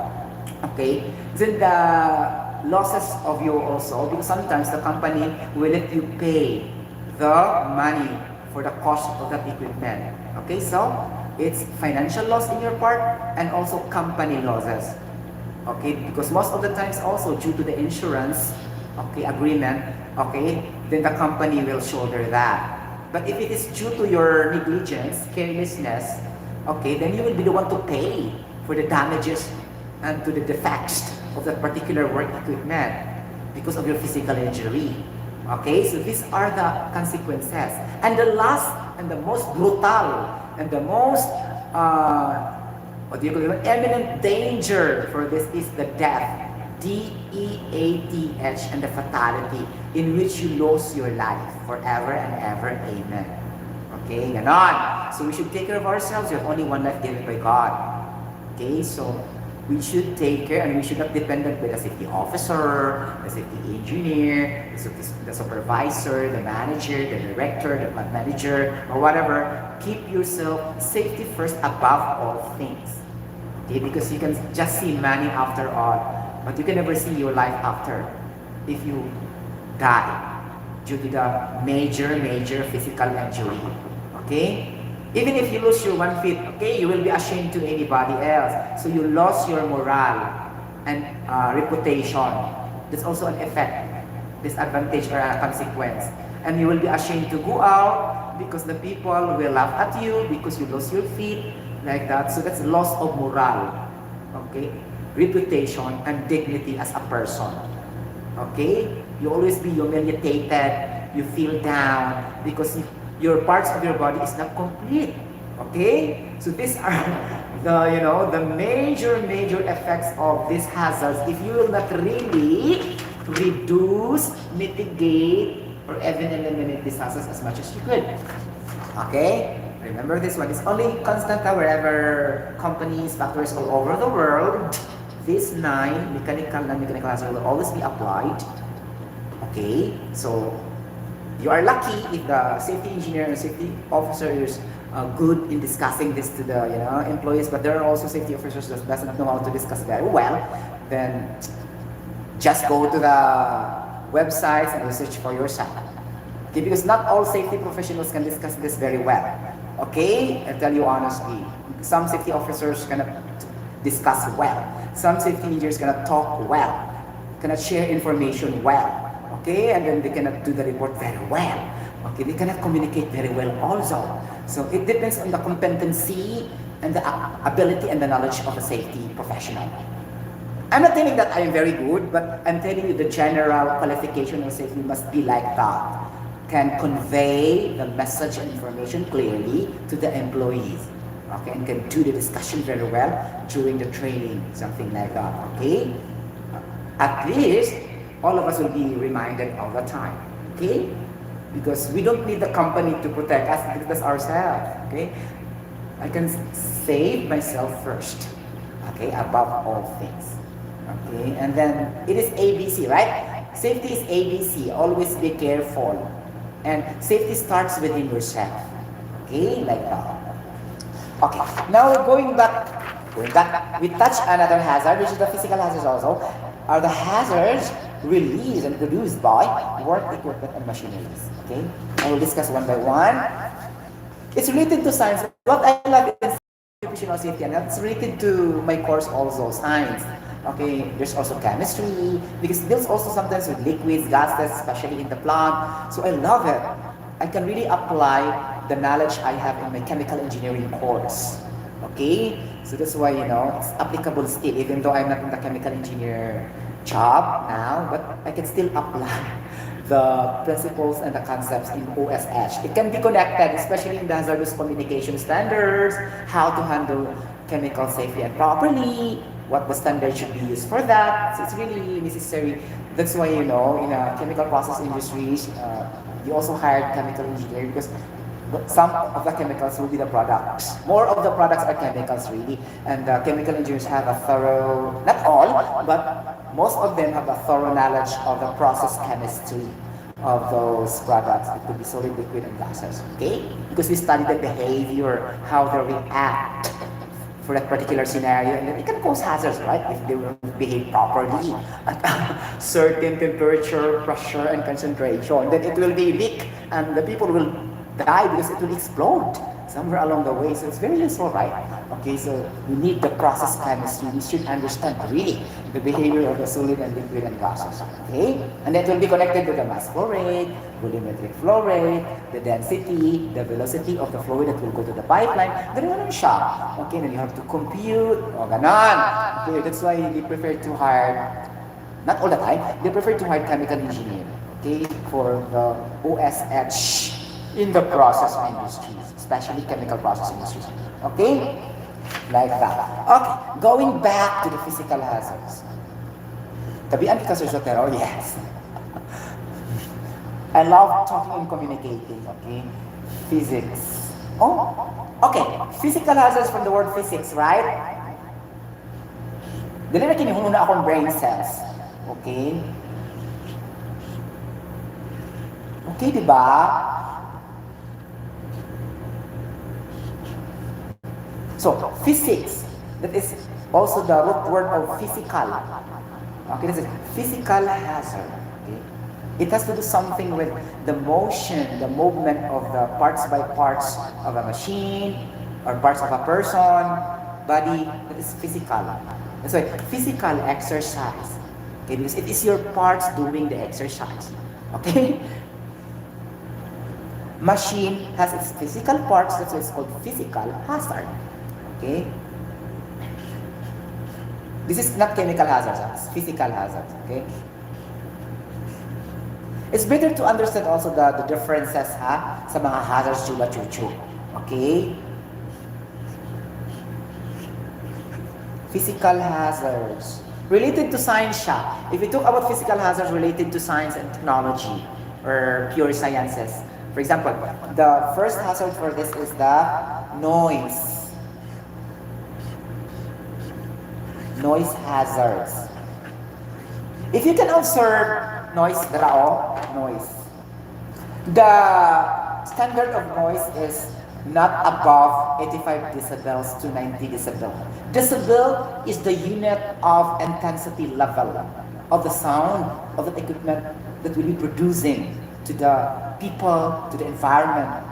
A: Okay, then the losses of you also, because sometimes the company will let you pay the money for the cost of that equipment. Okay, so it's financial loss in your part and also company losses. Okay, because most of the times also due to the insurance, okay, agreement, okay, then the company will shoulder that. But if it is due to your negligence, carelessness, okay, then you will be the one to pay for the damages and to the defects of that particular work equipment because of your physical injury. Okay, so these are the consequences. And the last and the most brutal and the most eminent danger for this is the death, DEATH, and the fatality, in which you lose your life forever and ever. Amen. Okay, ganon. So we should take care of ourselves. We have only one life given by God. Okay, so we should take care and we should not depend on the safety officer, the safety engineer, the supervisor, the manager, the director, the plant manager, or whatever. Keep yourself safety first above all things. Okay, because you can just see money after all, but you can never see your life after if you die due to the major physical injury. Okay? Even if you lose your 1 feet, okay, you will be ashamed to anybody else. So you lost your morale and reputation. That's also an effect, disadvantage or a consequence. And you will be ashamed to go out because the people will laugh at you because you lost your feet, like that. So that's loss of morale, okay, reputation and dignity as a person. Okay, you always be humiliated, you feel down because your parts of your body is not complete. Okay, so these are the the major effects of these hazards if you will not really reduce, mitigate, or even eliminate these hazards as much as you could. Okay, remember this one is only constant wherever companies, factories all over the world. These 9 mechanical and non-mechanical hazards will always be applied. Okay, so you are lucky if the safety engineer and safety officer is good in discussing this to the employees, but there are also safety officers that does not know how to discuss very well. Then just go to the websites and research for yourself. Okay, because not all safety professionals can discuss this very well. Okay, I tell you honestly, some safety officers cannot discuss well. Some safety engineers cannot talk well, cannot share information well. Okay, and then they cannot do the report very well. Okay, they cannot communicate very well also. So it depends on the competency and the ability and the knowledge of a safety professional. I'm not telling that I am very good, but I'm telling you the general qualification of safety must be like that. Can convey the message and information clearly to the employees. Okay, and can do the discussion very well during the training, something like that. Okay, at least all of us will be reminded all the time. Okay, because we don't need the company to protect us, protect us ourselves. Okay, I can save myself first. Okay, above all things. Okay, and then it is ABC, right? Safety is ABC. Always be careful, and safety starts within yourself. Okay, like that. Okay, now going back, we touch another hazard, which is the physical hazards also, are the hazards released and produced by work equipment and machineries. Okay, I will discuss one by one. It's related to science. What I like is occupational safety, and that's related to my course also, science. Okay, there's also chemistry, because it deals also sometimes with liquids, gases, especially in the plant. So I love it. I can really apply the knowledge I have in my chemical engineering course. Okay, So that's why, it's applicable still, even though I'm not in the chemical engineer job now, but I can still apply the principles and the concepts in OSH. It can be connected, especially in the hazardous communication standards, how to handle chemical safely and properly, what the standard should be used for that. So it's really necessary. That's why, in chemical process industries, you also hire chemical engineer because some of the chemicals will be the products. More of the products are chemicals really, and the chemical engineers have a thorough, not all, but most of them have a thorough knowledge of the process chemistry of those products. It could be solid, liquid, and gases, okay? Because we study the behavior, how they react for that particular scenario, and then it can cause hazards, right? If they will behave properly at a certain temperature, pressure, and concentration, then it will be leak, and the people will die because it will explode somewhere along the way. So it's very useful, right? Okay, so we need the process chemistry. We should understand really the behavior of the solid and liquid and gases. Okay, and that will be connected to the mass flow rate, volumetric flow rate, the density, the velocity of the fluid that will go to the pipeline. Ganun siya. Okay, then you have to compute. O, ganon. Okay, that's why we prefer to hire, not all the time, they prefer to hire chemical engineer. Okay, for the OSH in the process industries, especially chemical process industries. Okay? Like that. Okay, going back to the physical hazards. Tabian kita Sir Sotero? Yes. I love talking and communicating, okay? Physics. Oh, okay. Physical hazards from the word physics, right? Dali na kinihuna akong brain cells. Okay? Okay, di ba? So, physics, that is also the root word of physical. Okay, this is physical hazard. Okay? It has to do something with the motion, the movement of the parts by parts of a machine or parts of a person, body, that is physical. That's why physical exercise. Okay, because it is your parts doing the exercise. Okay? Machine has its physical parts, that's why it's called physical hazard. Okay? This is not chemical hazards, it's physical hazards. Okay? It's better to understand also the differences sa mga hazards chuba-chuchu. Okay? Physical hazards. Related to science siya. If we talk about physical hazards related to science and technology or pure sciences. For example, the first hazard for this is the noise. Noise hazards. If you can observe noise, noise. The standard of noise is not above 85 decibels to 90 decibel. Decibel is the unit of intensity level of the sound of the equipment that will be producing to the people, to the environment,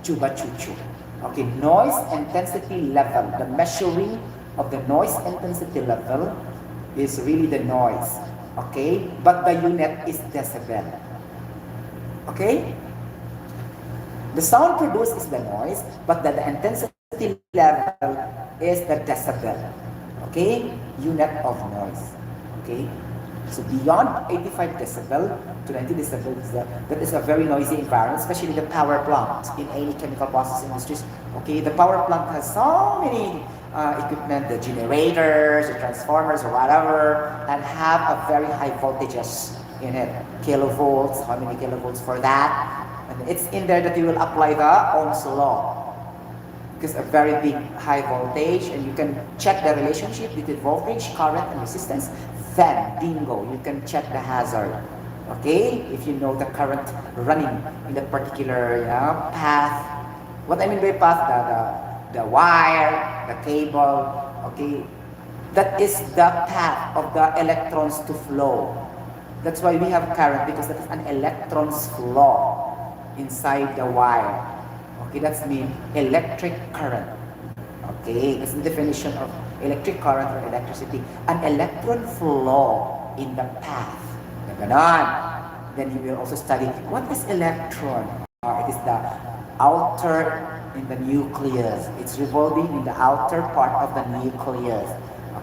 A: chuba-chuchu. Okay, noise intensity level, the measuring of the noise intensity level is really the noise, okay? But the unit is decibel, okay? The sound produced is the noise, but the intensity level is the decibel, okay? Unit of noise, okay? So beyond 85 decibel to 90 decibel, that is a very noisy environment, especially the power plant in any chemical process industries. Okay, the power plant has so many equipment, the generators, the transformers, or whatever, and have a very high voltages in it. Kilovolts, how many kilovolts for that? And it's in there that you will apply the Ohm's law. Because a very big high voltage, and you can check the relationship between voltage, current, and resistance. Then, bingo, you can check the hazard. Okay? If you know the current running in that particular path. What I mean by path, the wire, the cable, okay? That is the path of the electrons to flow. That's why we have current, because that is an electrons flow inside the wire. Okay, that's mean electric current. Okay, that's the definition of electric current or electricity. An electron flow in the path. Ganon. Then you will also study what is electron. It is the outer in the nucleus. It's revolving in the outer part of the nucleus.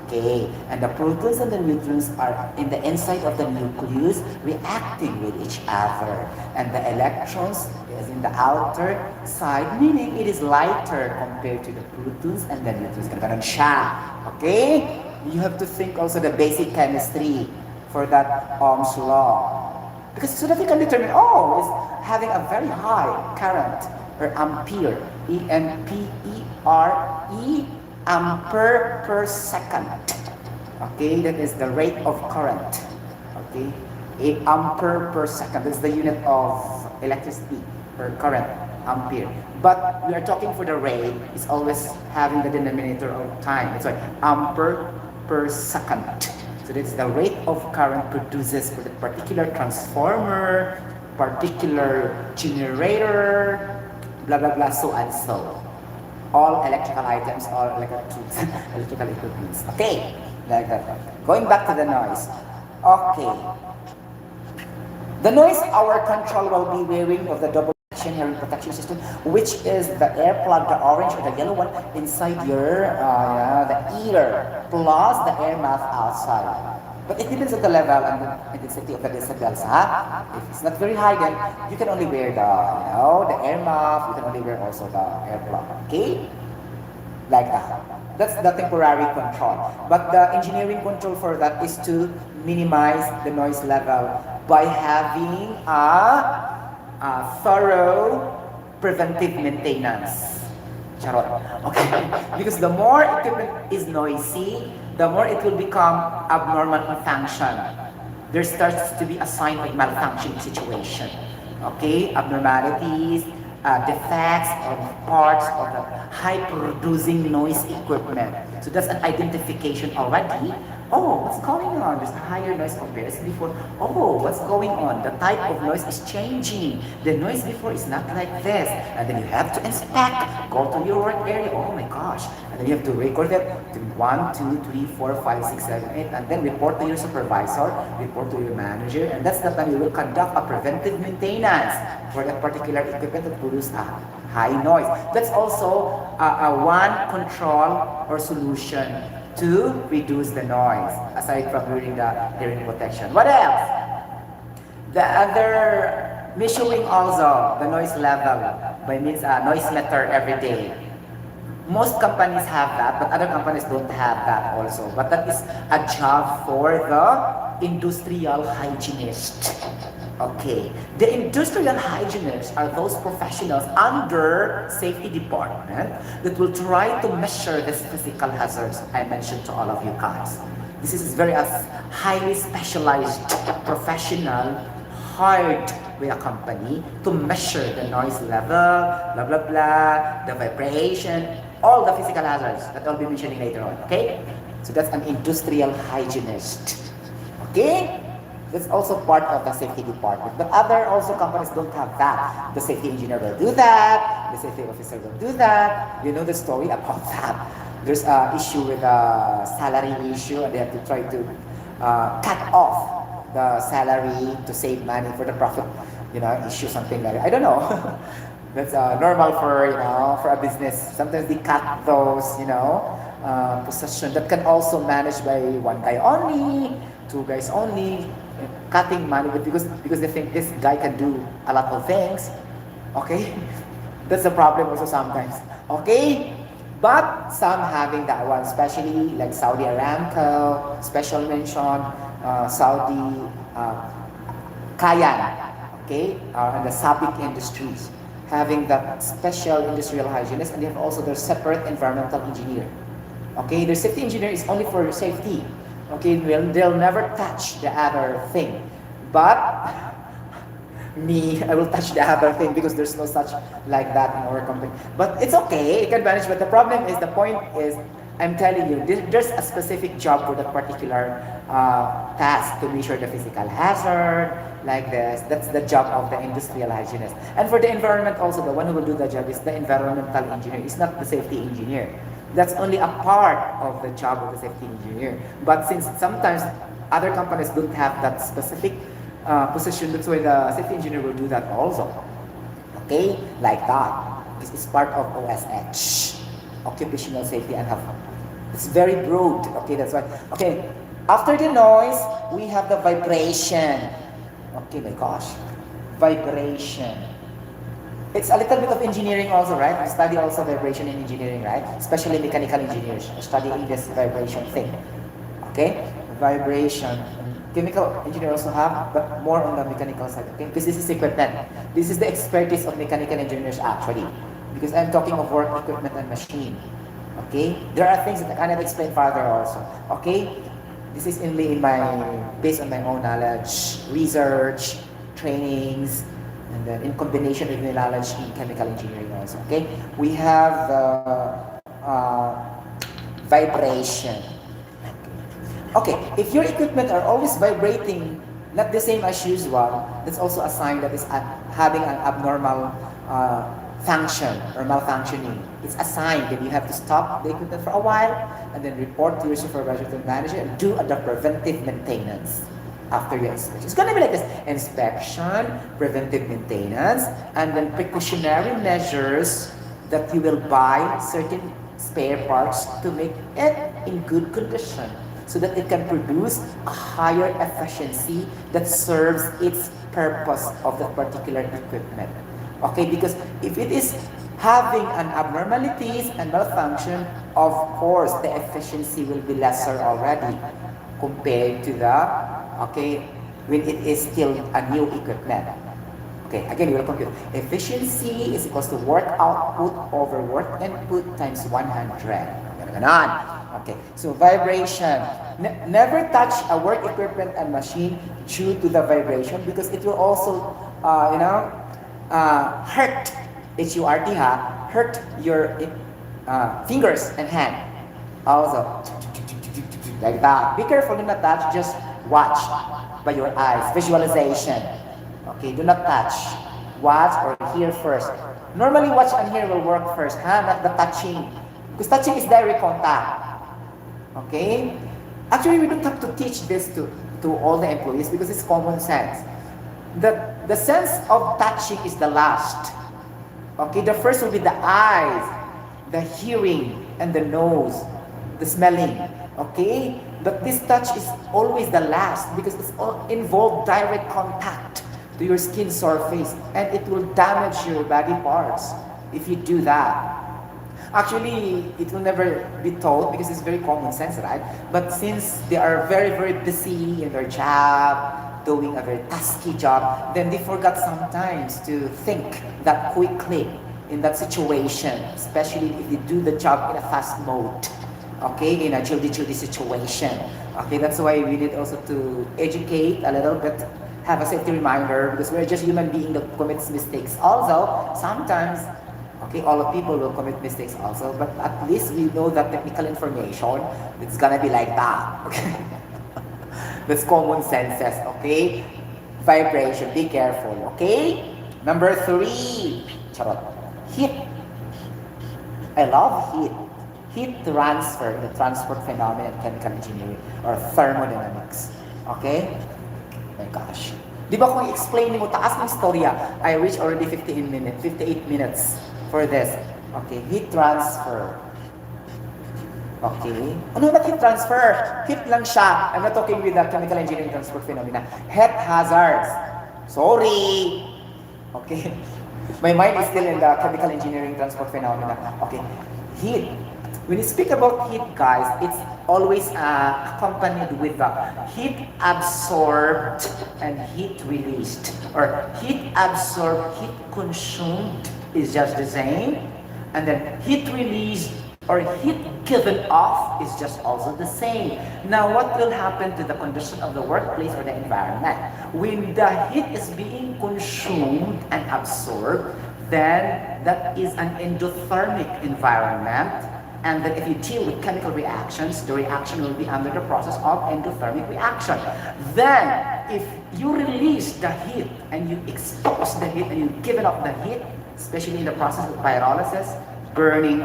A: Okay, and the protons and the neutrons are in the inside of the nucleus reacting with each other. And the electrons is in the outer side, meaning it is lighter compared to the protons and the neutrons. Ganun siya. Okay? You have to think also the basic chemistry for that Ohm's law. Because so that you can determine, oh, it's having a very high current or ampere, E-M-P-E-R-E, ampere per second. Okay, that is the rate of current. Okay, 8 ampere per second. That's the unit of electricity or current, ampere. But we are talking for the rate. It's always having the denominator of time. It's like ampere per second. So this is the rate of current produces for the particular transformer, particular generator, blah blah blah, so and so. All electrical items, all electrical equipments. Okay, like that. Going back to the noise. Okay. The noise our control will be wearing of the double hearing protection system, which is the air plug, the orange or the yellow one inside your the ear, plus the air muff outside. But it depends on the level and the intensity of the decibels. If it's not very high, then you can only wear the air muff. You can only wear also the air plug. Okay, like that. That's the temporary control. But the engineering control for that is to minimize the noise level by having a thorough preventive maintenance. Charot. Okay. Because the more equipment is noisy, the more it will become abnormal in function. There starts to be a sign of malfunction situation. Okay, abnormalities, defects of parts of the high producing noise equipment. So that's an identification already. Oh, what's going on? There's a higher noise compared to before. Oh, what's going on? The type of noise is changing. The noise before is not like this. And then you have to inspect, go to your work area. Oh my gosh. And then you have to record it. 1, 2, 3, 4, 5, 6, 7, 8. And then report to your supervisor, report to your manager. And that's the time you will conduct a preventive maintenance for that particular equipment that produces a high noise. That's also a one control or solution to reduce the noise, aside from doing the hearing protection. What else? The other measuring also the noise level by means noise meter every day. Most companies have that, but other companies don't have that also. But that is a job for the industrial hygienist. Okay, the industrial hygienists are those professionals under safety department that will try to measure the physical hazards I mentioned to all of you guys. This is very highly specialized, professional, hired by a company to measure the noise level, blah blah blah, the vibration, all the physical hazards that I'll be mentioning later on. Okay, so that's an industrial hygienist. Okay. That's also part of the safety department. But other also companies don't have that. The safety engineer will do that. The safety officer will do that. You know the story about that. There's an issue with a salary issue, and they have to try to cut off the salary to save money for the profit, issue, something like that. I don't know. That's normal for for a business. Sometimes they cut those possession that can also manage by one guy only, two guys only. Cutting money, but because they think this guy can do a lot of things. Okay, that's the problem also sometimes. Okay, but some having that one, especially like Saudi Aramco, special mention, Saudi Kayan, okay, and the Sabic industries having that special industrial hygienist, and they have also their separate environmental engineer. Okay, their safety engineer is only for your safety. Okay, they'll never touch the other thing. But me, I will touch the other thing because there's no such like that in our company. But it's okay, you can manage. But the problem is, the point is, I'm telling you, there's a specific job for that particular task to measure the physical hazard, like this. That's the job of the industrial hygienist. And for the environment also, the one who will do the job is the environmental engineer. It's not the safety engineer. That's only a part of the job of the safety engineer. But since sometimes other companies don't have that specific position, that's why the safety engineer will do that also. Okay, like that. This is part of OSH, occupational safety and health. It's very broad. Okay, that's why. Okay, after the noise, we have the vibration. Okay, my gosh, vibration. It's a little bit of engineering also, right? We study also vibration in engineering, right? Especially mechanical engineers studying this vibration thing. Okay, vibration. Chemical engineer also have, but more on the mechanical side. Okay, because this is equipment. This is the expertise of mechanical engineers actually. Because I'm talking of work equipment and machine. Okay, there are things that I cannot explain further also. Okay, this is only in my based on my own knowledge, research, trainings, and then in combination with my knowledge in chemical engineering also. Okay, we have the vibration. Okay, if your equipment are always vibrating, not the same as usual, that's also a sign that it's having an abnormal function or malfunctioning. It's a sign that you have to stop the equipment for a while and then report to your supervisor to manager and do the preventive maintenance after your inspection. It's going to be like this: inspection, preventive maintenance, and then precautionary measures that you will buy certain spare parts to make it in good condition so that it can produce a higher efficiency that serves its purpose of that particular equipment. Okay, because if it is having an abnormalities and malfunction, of course the efficiency will be lesser already compared to the, okay, when it is still a new equipment. Okay, again, we will compute. Efficiency is equals to work output over work input times 100. Ganon. Okay, so vibration. Never touch a work equipment and machine due to the vibration because it will also, hurt, H-U-R-T, hurt your fingers and hand. Also, like that. Be careful, do not touch, just watch by your eyes, visualization. Okay, do not touch. Watch or hear first. Normally, watch and hear will work first, not the touching. Because touching is direct contact. Okay? Actually, we don't have to teach this to all the employees because it's common sense. The sense of touching is the last. Okay, the first will be the eyes, the hearing, and the nose, the smelling. Okay, but this touch is always the last because it's all involved direct contact to your skin surface, and it will damage your body parts if you do that. Actually, it will never be told because it's very common sense, right? But since they are very, very busy in their job, doing a very tasky job, then they forgot sometimes to think that quickly in that situation, especially if they do the job in a fast mode, okay, in a childy situation. Okay, that's why we need also to educate a little bit, have a safety reminder, because we're just human beings that commits mistakes. Also, sometimes, okay, all of people will commit mistakes also, but at least we know that technical information, it's gonna be like that, okay? That's common senses, okay? Vibration, be careful, okay? Number 3, charot. Heat. I love heat. Heat transfer, the transport phenomenon in chemical engineering or thermodynamics. Okay? My gosh. Di ba kung i-explain mo, taas ng storya, I reached already 58 minutes for this. Okay, heat transfer. Okay. Ano ba heat transfer? Heat lang siya. I'm not talking with the chemical engineering transport phenomena. Heat hazards. Sorry. Okay. My mind is still in the chemical engineering transport phenomena. Okay. Heat. When you speak about heat, guys, it's always accompanied with the heat absorbed and heat released. Or heat absorbed, heat consumed is just the same. And then heat released or heat given off is just also the same. Now, what will happen to the condition of the workplace or the environment? When the heat is being consumed and absorbed, then that is an endothermic environment. And then if you deal with chemical reactions, the reaction will be under the process of endothermic reaction. Then, if you release the heat and you expose the heat and you give it off the heat, especially in the process of pyrolysis, burning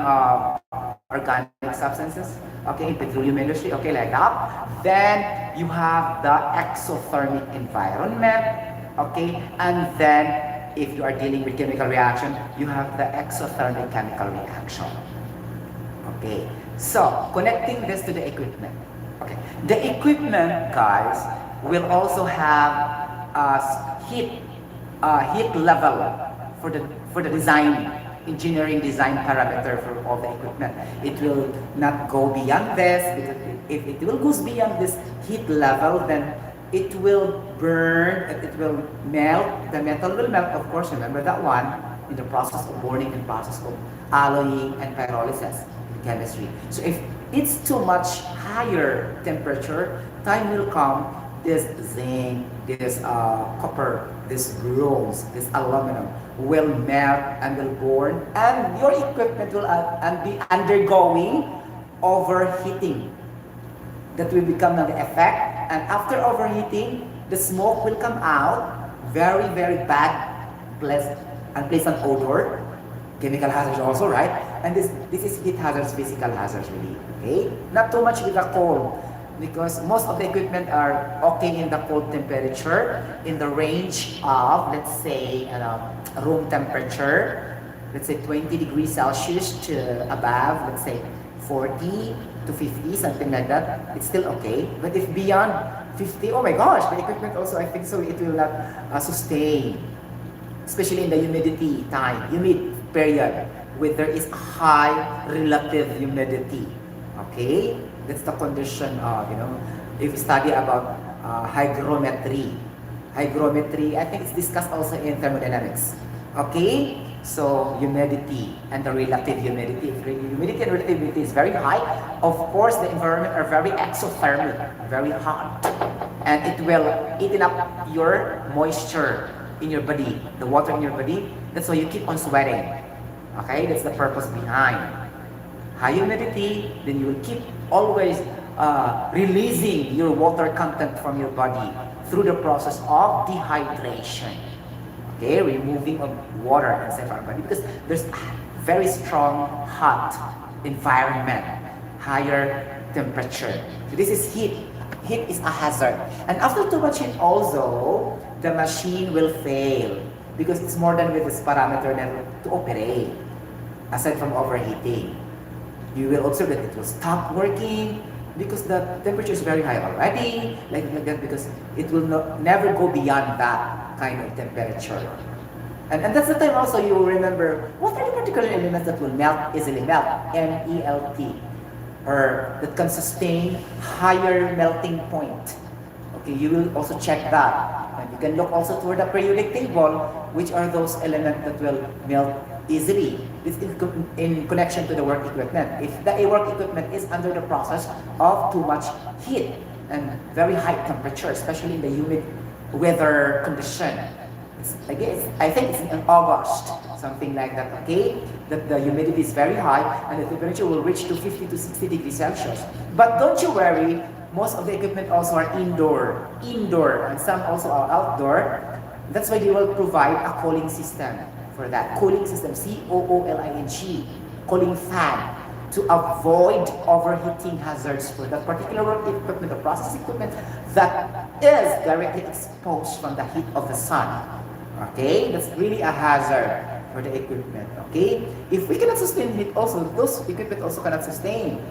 A: organic substances, okay, in petroleum industry, okay, like that, then you have the exothermic environment, okay, and then if you are dealing with chemical reaction, you have the exothermic chemical reaction. Okay, so connecting this to the equipment. Okay, the equipment, guys, will also have heat level for the design, engineering design parameter for all the equipment. It will not go beyond this, because if it will goes beyond this heat level, then it will burn, it will melt, the metal will melt, of course, remember that one, in the process of burning and process of alloying and pyrolysis in chemistry. So if it's too much higher temperature, time will come, this zinc, this copper, this bronze, this aluminum will melt and will burn, and your equipment will be undergoing overheating. That will become the effect, and after overheating, the smoke will come out, very, very bad, unpleasant odor, chemical hazards also, right? And this is heat hazards, physical hazards really, okay? Not too much with the cold, because most of the equipment are okay in the cold temperature, in the range of, let's say, room temperature, let's say 20 degrees Celsius to above, let's say 40 to 50, something like that, it's still okay. But if beyond 50, oh my gosh, the equipment also, I think so, it will not sustain, especially in the humidity time, humid period, where there is high relative humidity. Okay, that's the condition of, if you study about hygrometry. Hygrometry, I think it's discussed also in thermodynamics. Okay, so humidity and the relative humidity. If humidity and relative humidity is very high, of course the environment are very exothermic, very hot, and it will eat up your moisture in your body, the water in your body. That's why you keep on sweating. Okay, that's the purpose behind high humidity. Then you will keep always releasing your water content from your body through the process of dehydration. Okay, removing of water inside our body, because there's very strong hot environment, higher temperature. So this is heat. Heat is a hazard. And after too much heat also, the machine will fail, because it's more than with this parameter to operate, aside from overheating. You will observe that it will stop working, because the temperature is very high already, like that, because it will never go beyond that kind of temperature. And that's the time also you will remember, what are the particular elements that will easily melt, MELT, or that can sustain higher melting point. Okay, you will also check that. And you can look also toward the periodic table, which are those elements that will melt easily. It's in connection to the work equipment. If the work equipment is under the process of too much heat and very high temperature, especially in the humid weather condition. I think it's in August, something like that, okay? That the humidity is very high and the temperature will reach to 50 to 60 degrees Celsius. But don't you worry, most of the equipment also are indoor, and some also are outdoor. That's why they will provide a cooling system for that. Cooling system, COOLING, cooling fan, to avoid overheating hazards for that particular work equipment or process equipment that is directly exposed from the heat of the sun. Okay, that's really a hazard for the equipment. Okay, if we cannot sustain heat, also those equipment also cannot sustain.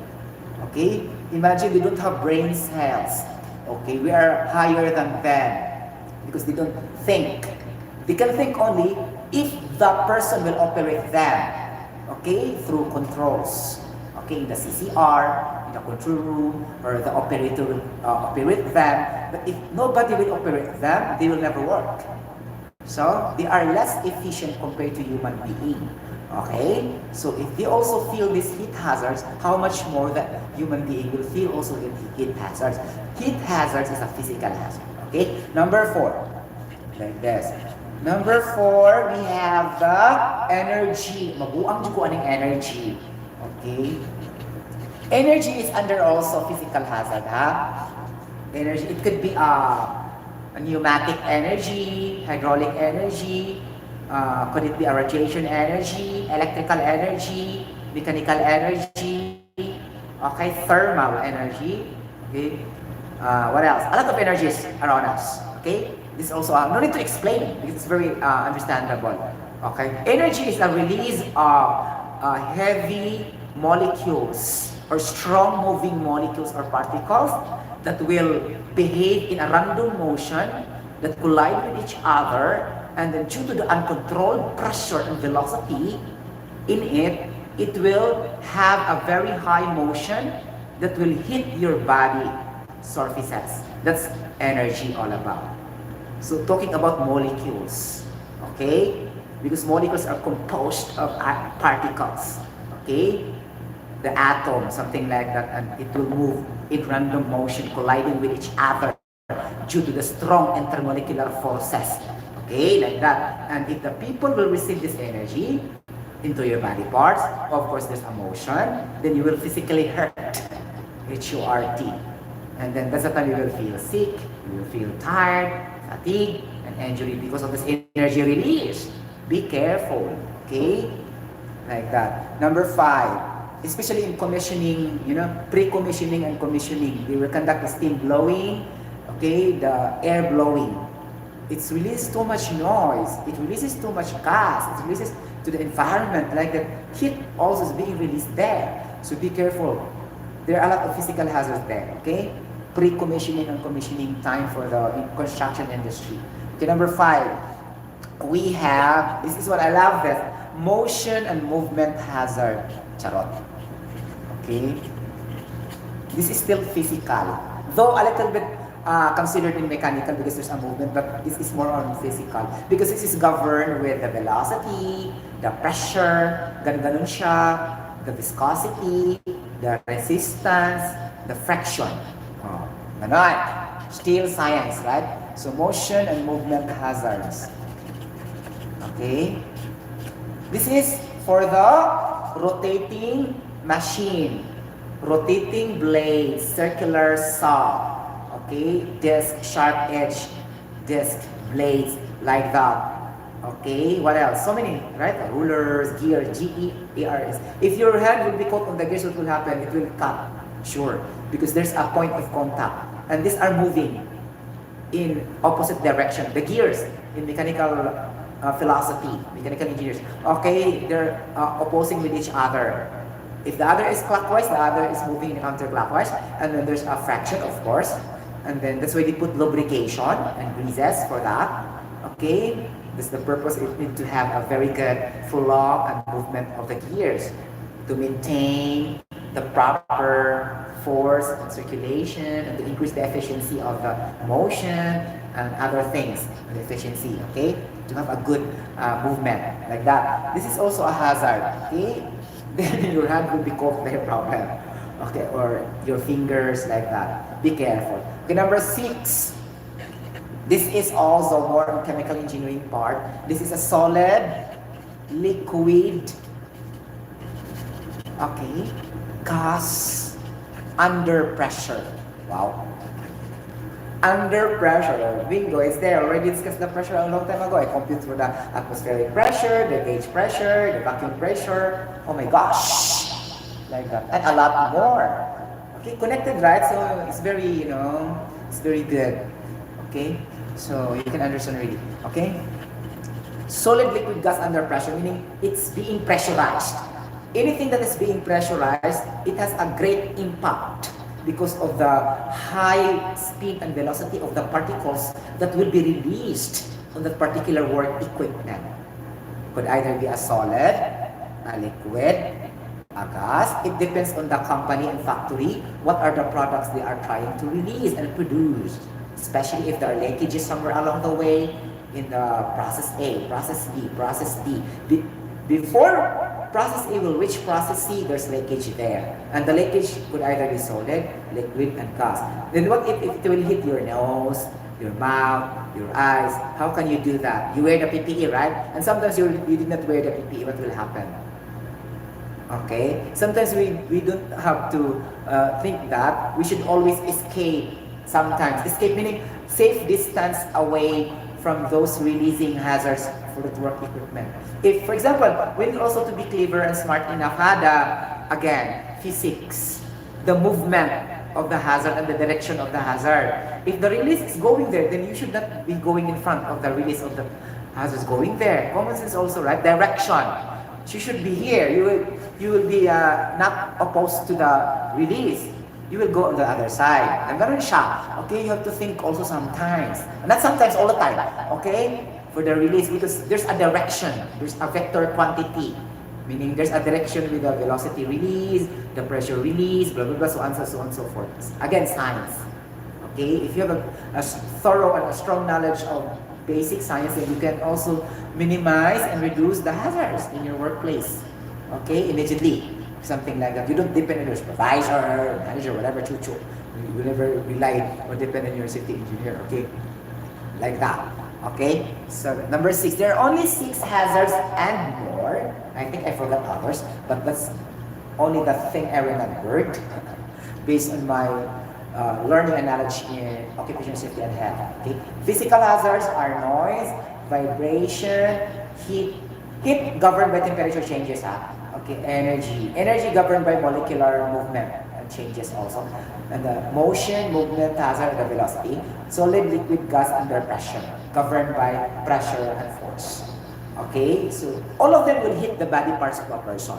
A: Okay, imagine they don't have brain cells. Okay, we are higher than them because they don't think. They can think only if the person will operate them. Okay, through controls. Okay, in the CCR, in the control room, or the operator will operate them. But if nobody will operate them, they will never work. So they are less efficient compared to human being. Okay, so if they also feel these heat hazards, how much more the human being will feel also the heat hazards. Heat hazards is a physical hazard. Okay, number 4, like this. Number 4, we have the energy. Mabuang ko aning energy. Okay, energy is under also physical hazard. Energy, it could be a pneumatic energy, hydraulic energy. Could it be a radiation energy, electrical energy, mechanical energy, okay, thermal energy, okay, what else? A lot of energies around us, okay? This also, no need to explain because it's very understandable. Okay, energy is a release of heavy molecules or strong moving molecules or particles that will behave in a random motion that collide with each other, and then due to the uncontrolled pressure and velocity in it, it will have a very high motion that will hit your body surfaces. That's energy all about. So talking about molecules, okay? Because molecules are composed of particles, okay? The atom, something like that, and it will move in random motion, colliding with each other due to the strong intermolecular forces, okay? Like that. And if the people will receive this energy into your body parts, of course there's a motion, then you will physically hurt, H-U-R-T. And then that's the time you will feel sick, you will feel tired, fatigue, and injury because of this energy release. Be careful, okay? Like that. Number 5, especially in commissioning, pre-commissioning and commissioning, they will conduct the steam blowing, okay, the air blowing. It's released too much noise, it releases too much gas, it releases to the environment, like the heat also is being released there. So be careful. There are a lot of physical hazards there, okay? Pre-commissioning and commissioning time for the construction industry. Okay, number 5. We have, this is what I love this, motion and movement hazard. Charot. Okay? This is still physical. Though a little bit considered in mechanical because there's a movement, but this is more on physical. Because this is governed with the velocity, the pressure, ganun siya, the viscosity, the resistance, the friction. Oh, ganon. Still science, right? So motion and movement hazards. Okay? This is for the rotating machine, rotating blades, circular saw, okay? Disc, sharp edge, disc, blades, like that. Okay, what else? So many, right? Rulers, gear, G-E-A-R-S. If your hand will be caught on the gears, what will happen? It will cut, sure, because there's a point of contact. And these are moving in opposite direction. The gears in mechanical philosophy, mechanical engineers, okay, they're opposing with each other. If the other is clockwise, the other is moving in counterclockwise, and then there's a fraction, of course, and then that's why they put lubrication and greases for that. Okay, this is the purpose. It needs to have a very good flow and movement of the gears to maintain the proper force and circulation and to increase the efficiency of the motion and other things, the efficiency, okay? To have a good movement like that. This is also a hazard, okay? Then your hand will be caught by a problem, okay? Or your fingers like that. Be careful. Okay, number 6. This is also more on chemical engineering part. This is a solid, liquid, okay, gas under pressure. Wow. Under pressure. Bingo, it's there. Already discussed the pressure a long time ago. I compute for the atmospheric pressure, the gauge pressure, the vacuum pressure. Oh my gosh. Like that. And a lot more. Okay, connected, right? So it's very, it's very good. Okay? So you can understand really. Okay? Solid liquid gas under pressure, meaning it's being pressurized. Anything that is being pressurized, it has a great impact because of the high speed and velocity of the particles that will be released on that particular work equipment. Could either be a solid, a liquid, a gas. It depends on the company and factory. What are the products they are trying to release and produce? Especially if there are leakages somewhere along the way in the process A, process B, process D. Before process A will reach process C, there's leakage there. And the leakage could either be solid, liquid, and gas. Then what if it will hit your nose, your mouth, your eyes? How can you do that? You wear the PPE, right? And sometimes you did not wear the PPE, what will happen? Okay? Sometimes we don't have to think that. We should always escape sometimes. Escape meaning safe distance away from those releasing hazards for the work equipment. If, for example, we need also to be clever and smart enough, again, physics, the movement of the hazard and the direction of the hazard. If the release is going there, then you should not be going in front of the release of the hazard going there. Common sense also, right? Direction. She should be here. You will be not opposed to the release. You will go on the other side. I'm gonna shock. Okay, you have to think also sometimes. Not sometimes, all the time. Okay? For the release, because there's a direction. There's a vector quantity. Meaning there's a direction with the velocity release, the pressure release, blah blah blah, so on and so forth. Again, science. Okay? If you have a thorough and a strong knowledge of basic science, then you can also minimize and reduce the hazards in your workplace. Okay? Immediately. Something like that. You don't depend on your supervisor, manager, whatever, chuchu. You will never rely or depend on your safety engineer. Okay? Like that. Okay? So, number 6. There are only 6 hazards and more. I think I forgot others, but that's only the thing I remembered based on my learning and knowledge in occupational safety and health. Okay? Physical hazards are noise, vibration, heat governed by temperature changes. Okay, energy governed by molecular movement and changes also, and the motion, movement, hazard, and the velocity. Solid, liquid, gas under pressure, governed by pressure and force. Okay, so all of them will hit the body parts of a person.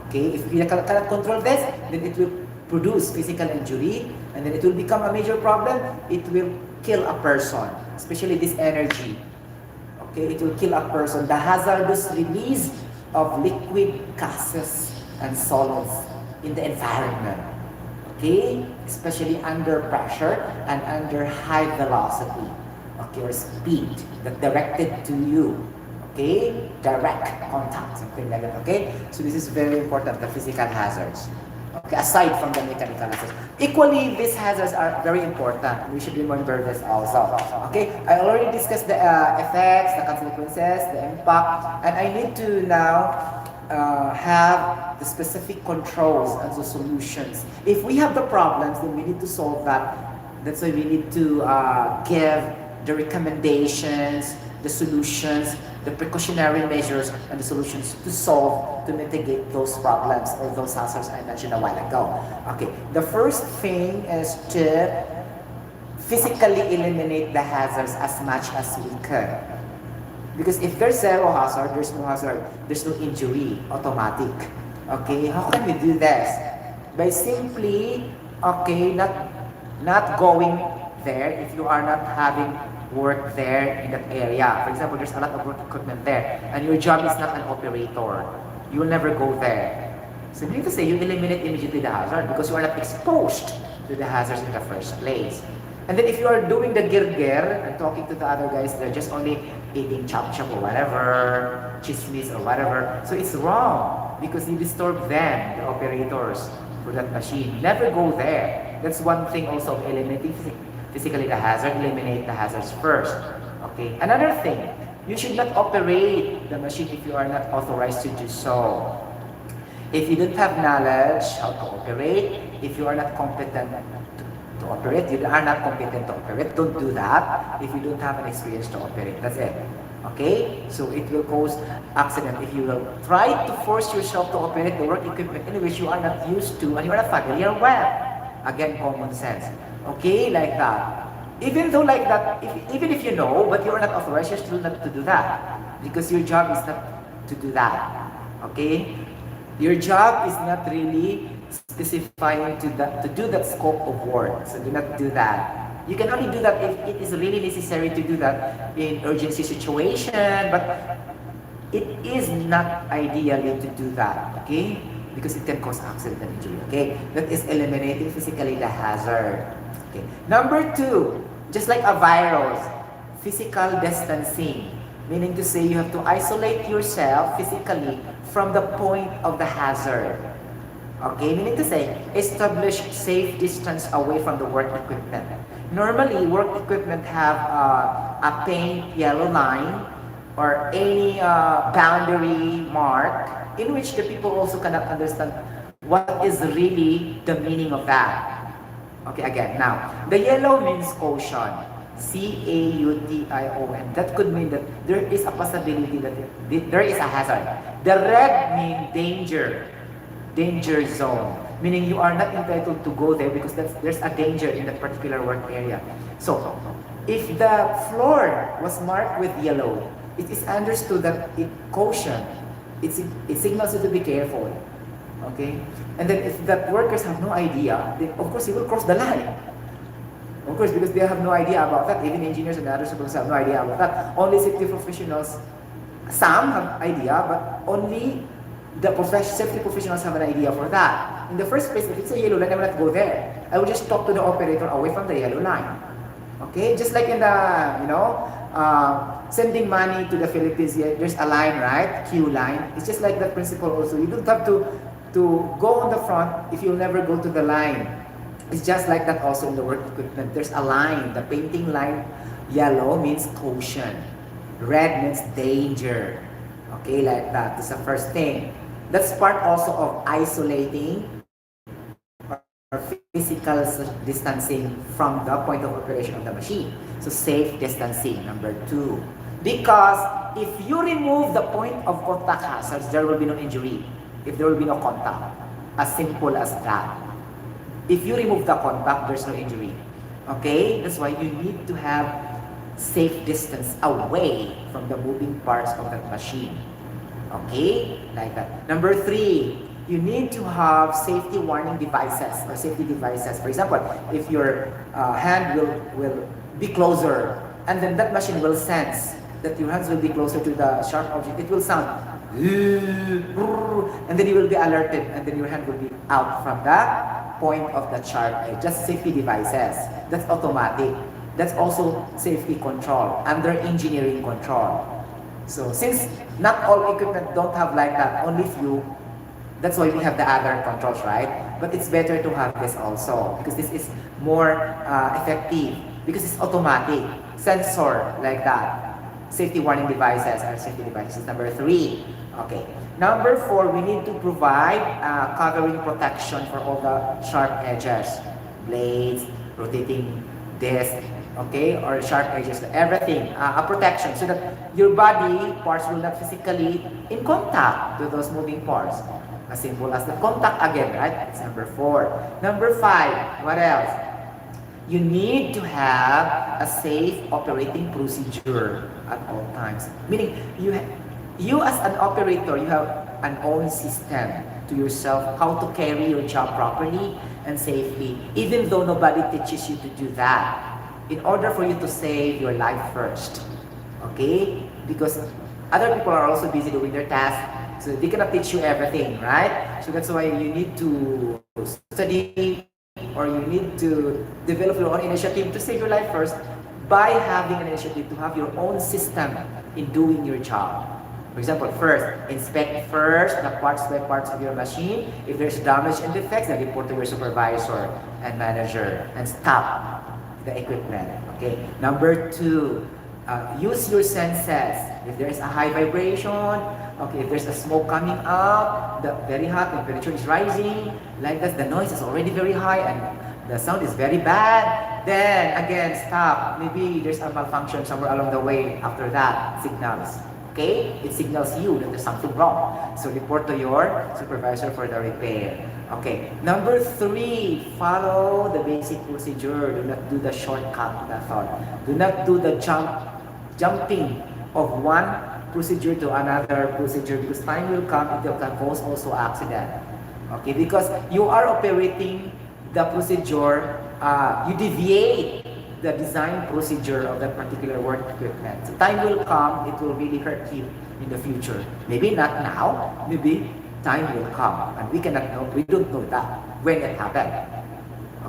A: Okay, if you cannot control this, then it will produce physical injury, and then it will become a major problem. It will kill a person, especially this energy. Okay, it will kill a person. The hazardous release of liquid gases and solids in the environment. Okay, especially under pressure and under high velocity. Okay, or speed that directed to you. Okay, direct contact, something like that. Okay, so this is very important, the physical hazards. Okay, aside from the mechanical hazards. Equally, these hazards are very important. We should remember this also. Okay, I already discussed the effects, the consequences, the impact, and I need to now have the specific controls and the solutions. If we have the problems, then we need to solve that. That's why we need to give the recommendations, the solutions, the precautionary measures, and the solutions to solve, to mitigate those problems or those hazards I mentioned a while ago. Okay, the first thing is to physically eliminate the hazards as much as we can. Because if there's zero hazard, there's no injury, automatic. Okay, how can we do this? By simply, okay, not going there if you are not having work there in that area. For example, there's a lot of work equipment there, and your job is not an operator. You will never go there. So you need to say you eliminate immediately the hazard because you are not exposed to the hazards in the first place. And then if you are doing the girgir and talking to the other guys, they're just only eating chop-chop or whatever, chismis or whatever. So it's wrong because you disturb them, the operators for that machine. Never go there. That's one thing also of eliminating physically the hazard, eliminate the hazards first. Okay. Another thing, you should not operate the machine if you are not authorized to do so. If you don't have knowledge how to operate, if you are not competent to operate, you are not competent to operate, don't do that if you don't have an experience to operate. That's it. Okay? So it will cause accident if you will try to force yourself to operate the work equipment in which you are not used to and you are not familiar with. Again, common sense. Okay, like that. Even though like that, even if you know, but you are not authorized, you're still not to do that. Because your job is not to do that. Okay? Your job is not really specifying to do that scope of work. So do not do that. You can only do that if it is really necessary to do that in urgency situation, but it is not ideally to do that. Okay? Because it can cause accident and injury. Okay? That is eliminating physically the hazard. Okay. Number 2, just like a virus, physical distancing. Meaning to say you have to isolate yourself physically from the point of the hazard. Okay, meaning to say, establish safe distance away from the work equipment. Normally, work equipment have a paint yellow line or any boundary mark in which the people also cannot understand what is really the meaning of that. Okay, again, now, the yellow means caution. C-A-U-T-I-O-N. That could mean that there is a possibility that there is a hazard. The red means danger zone. meaning you are not entitled to go there because there's a danger in that particular work area. So, if the floor was marked with yellow, it is understood that it caution, it signals you to be careful. Okay? And then if the workers have no idea, then of course you will cross the line. Of course, because they have no idea about that. Even engineers and others have no idea about that. Only safety professionals, some have idea, but only the safety professionals have an idea for that. In the first place, if it's a yellow line, I will not go there. I will just talk to the operator away from the yellow line. Okay? Just like in the, sending money to the Philippines, there's a line, right? Queue line. It's just like that principle also. You don't have to go on the front if you'll never go to the line. It's just like that also in the work equipment. There's a line. The painting line, yellow means caution. Red means danger. Okay, like that. That's the first thing. That's part also of isolating or physical distancing from the point of operation of the machine. So safe distancing, number 2. Because if you remove the point of contact hazards, there will be no injury. If there will be no contact. As simple as that. If you remove the contact, there's no injury. Okay? That's why you need to have safe distance away from the moving parts of that machine. Okay? Like that. Number 3, you need to have safety warning devices or safety devices. For example, if your hand will be closer and then that machine will sense that your hands will be closer to the sharp object, it will sound and then you will be alerted and then your hand will be out from the point of the sharp edge. Just safety devices. That's automatic. That's also safety control under engineering control. So since not all equipment don't have like that, only few, that's why we have the other controls, right? But it's better to have this also because this is more effective because it's automatic, sensor like that. Safety warning devices are safety devices. Number 3. Okay. Number 4, we need to provide covering protection for all the sharp edges, blades, rotating disc, okay, or sharp edges, everything, a protection so that your body parts will not physically in contact with those moving parts. As simple as the contact again, right? That's number 4. Number 5, what else? You need to have a safe operating procedure at all times. Meaning, you as an operator, you have an own system to yourself how to carry your job properly and safely, even though nobody teaches you to do that. In order for you to save your life first, okay? Because other people are also busy doing their tasks, so they cannot teach you everything, right? So that's why you need to study or you need to develop your own initiative to save your life first by having an initiative to have your own system in doing your job. For example, first, inspect first the parts by parts of your machine. If there's damage and defects, then report to your supervisor and manager and stop the equipment. Okay. Number 2, use your senses. If there's a high vibration, okay, if there's a smoke coming up, the very hot temperature is rising, like that, the noise is already very high and the sound is very bad, then again, stop. Maybe there's a malfunction somewhere along the way after that, signals. Okay? It signals you that there's something wrong. So report to your supervisor for the repair. Okay. Number 3, follow the basic procedure. Do not do the shortcut method. Do not do the jumping of one procedure to another procedure because time will come it can cause also accident. Okay? Because you are operating the procedure, you deviate the design procedure of that particular work equipment. So time will come, it will really hurt you in the future. Maybe not now, maybe time will come and we cannot know, we don't know that when it happened.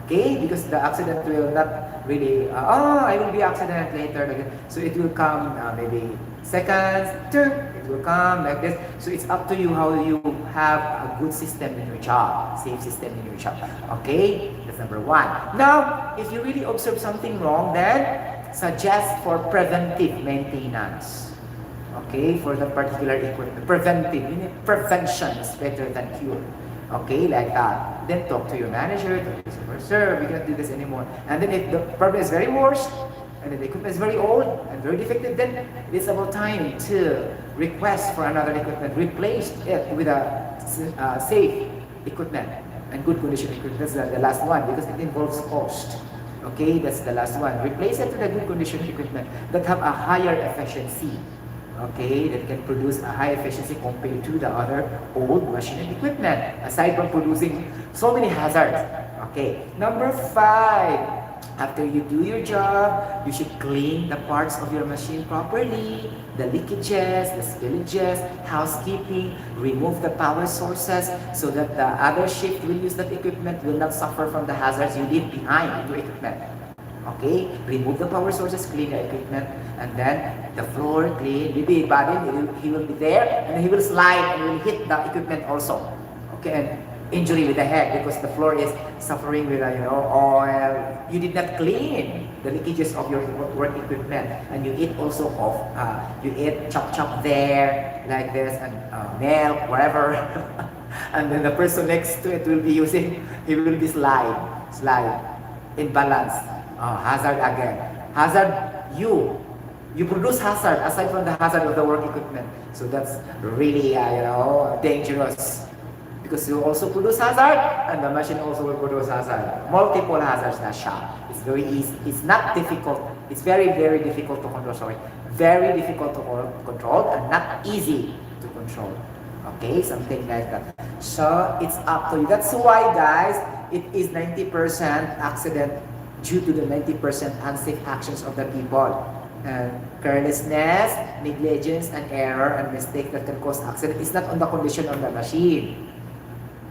A: Okay? Because the accident will not really, I will be accident later. So it will come maybe seconds, it will come like this. So it's up to you how you have a good system in your job, safe system in your job. Okay? That's number 1. Now, if you really observe something wrong, then suggest for preventive maintenance. Okay? For the particular equipment. Prevention is better than cure. Okay? Like that. Then talk to your manager, talk to your supervisor, we cannot do this anymore. And then if the problem is very worse, and the equipment is very old and very defective, then it's about time to request for another equipment, replace it with a safe equipment. And good condition equipment, that's the last one because it involves cost. Okay, that's the last one. Replace it to the good condition equipment that have a higher efficiency. Okay, that can produce a high efficiency compared to the other old machine and equipment, aside from producing so many hazards. Okay, number 5. After you do your job, you should clean the parts of your machine properly, the leakages, the spillages, housekeeping, remove the power sources so that the other shift will use that equipment will not suffer from the hazards you leave behind in your equipment. Okay, remove the power sources, clean the equipment, and then the floor clean. Maybe he will be there and he will slide and will hit the equipment also. Okay, and injury with the head because the floor is suffering with oil. You did not clean the leakages of your work equipment, and you eat also you eat chop there like this and milk whatever, and then the person next to it will be he will be slide imbalance. Hazard again. Hazard, you produce hazard aside from the hazard of the work equipment. So that's really dangerous because you also produce hazard and the machine also will produce hazard. Multiple hazards na siya. It's very easy. It's not difficult. It's very, very difficult to control. Sorry. Very difficult to control and not easy to control. Okay, something like that. So it's up to you. That's why, guys, it is 90% accident due to the 90% unsafe actions of the people. And carelessness, negligence, and error and mistake that can cause accident is not on the condition of the machine.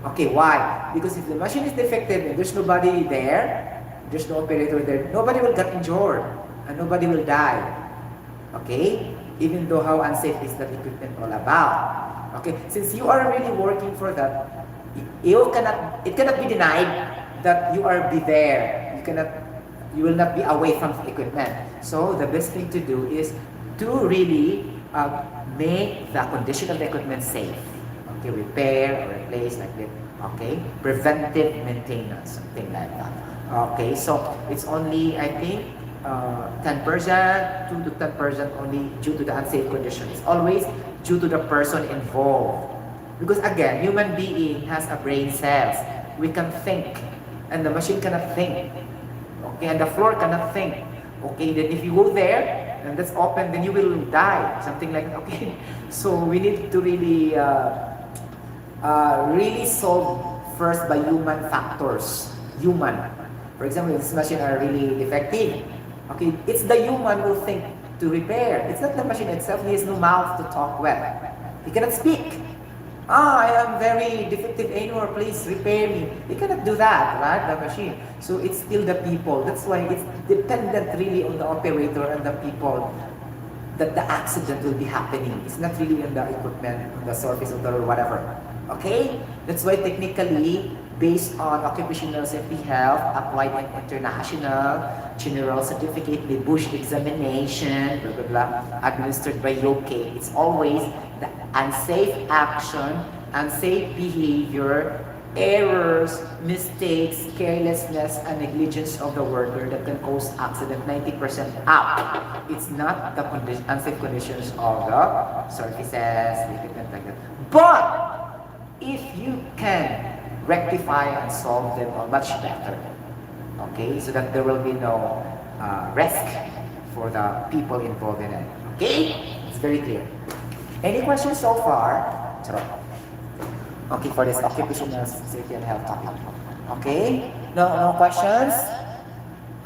A: Okay, why? Because if the machine is defective and there's nobody there, there's no operator there, nobody will get injured and nobody will die. Okay? Even though how unsafe is that equipment all about. Okay? Since you are really working for that, it cannot be denied that you are there. You will not be away from the equipment. So the best thing to do is to really make the condition of the equipment safe. Okay, repair or replace like that. Okay, preventive maintenance, something like that. Okay, so it's only I think 10%, 2 to 10% only due to the unsafe condition. It's always due to the person involved. Because again, human being has a brain cells. We can think, and the machine cannot think. Okay, and the floor cannot think. Okay, then if you go there and that's open, then you will die. Something like that. Okay, so we need to really solve first by human factors. Human. For example, if this machine are really defective, okay, it's the human who think to repair. It's not the machine itself. He has no mouth to talk with. He cannot speak. I am very defective Engr, please repair me. You cannot do that, right? The machine. So it's still the people. That's why it's dependent really on the operator and the people that the accident will be happening. It's not really on the equipment, on the surface of the road, whatever. Okay? That's why technically, based on occupational safety health, applied in international general certificate, the Bush examination, blah, blah, blah, administered by UK, it's always the unsafe action, unsafe behavior, errors, mistakes, carelessness, and negligence of the worker that can cause accident 90% up. It's not the unsafe conditions of the surfaces, equipment like that. But if you can rectify and solve them much better, okay, so that there will be no risk for the people involved in it. Okay, it's very clear. Any questions so far? Okay, for this occupational safety and health topic. Okay, no questions?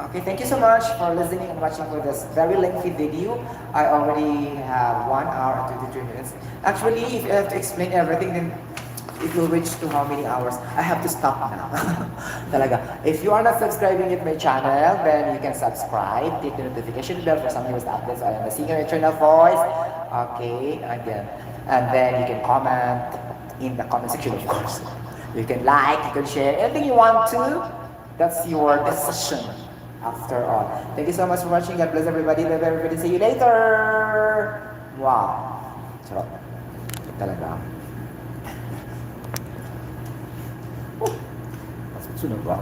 A: Okay, thank you so much for listening and watching for this very lengthy video. I already have 1 hour and 23 minutes. Actually, if I have to explain everything, then it will reach to how many hours? I have to stop now. Talaga. If you are not subscribing to my channel, then you can subscribe. Click the notification bell for some newest updates. I am a singer, eternal voice. Okay, again. And then you can comment in the comment section, of course. You can like, you can share, anything you want to. That's your decision, after all. Thank you so much for watching. God bless everybody. Bye bye everybody. See you later. Wow. Charot. Talaga. Sunod ba?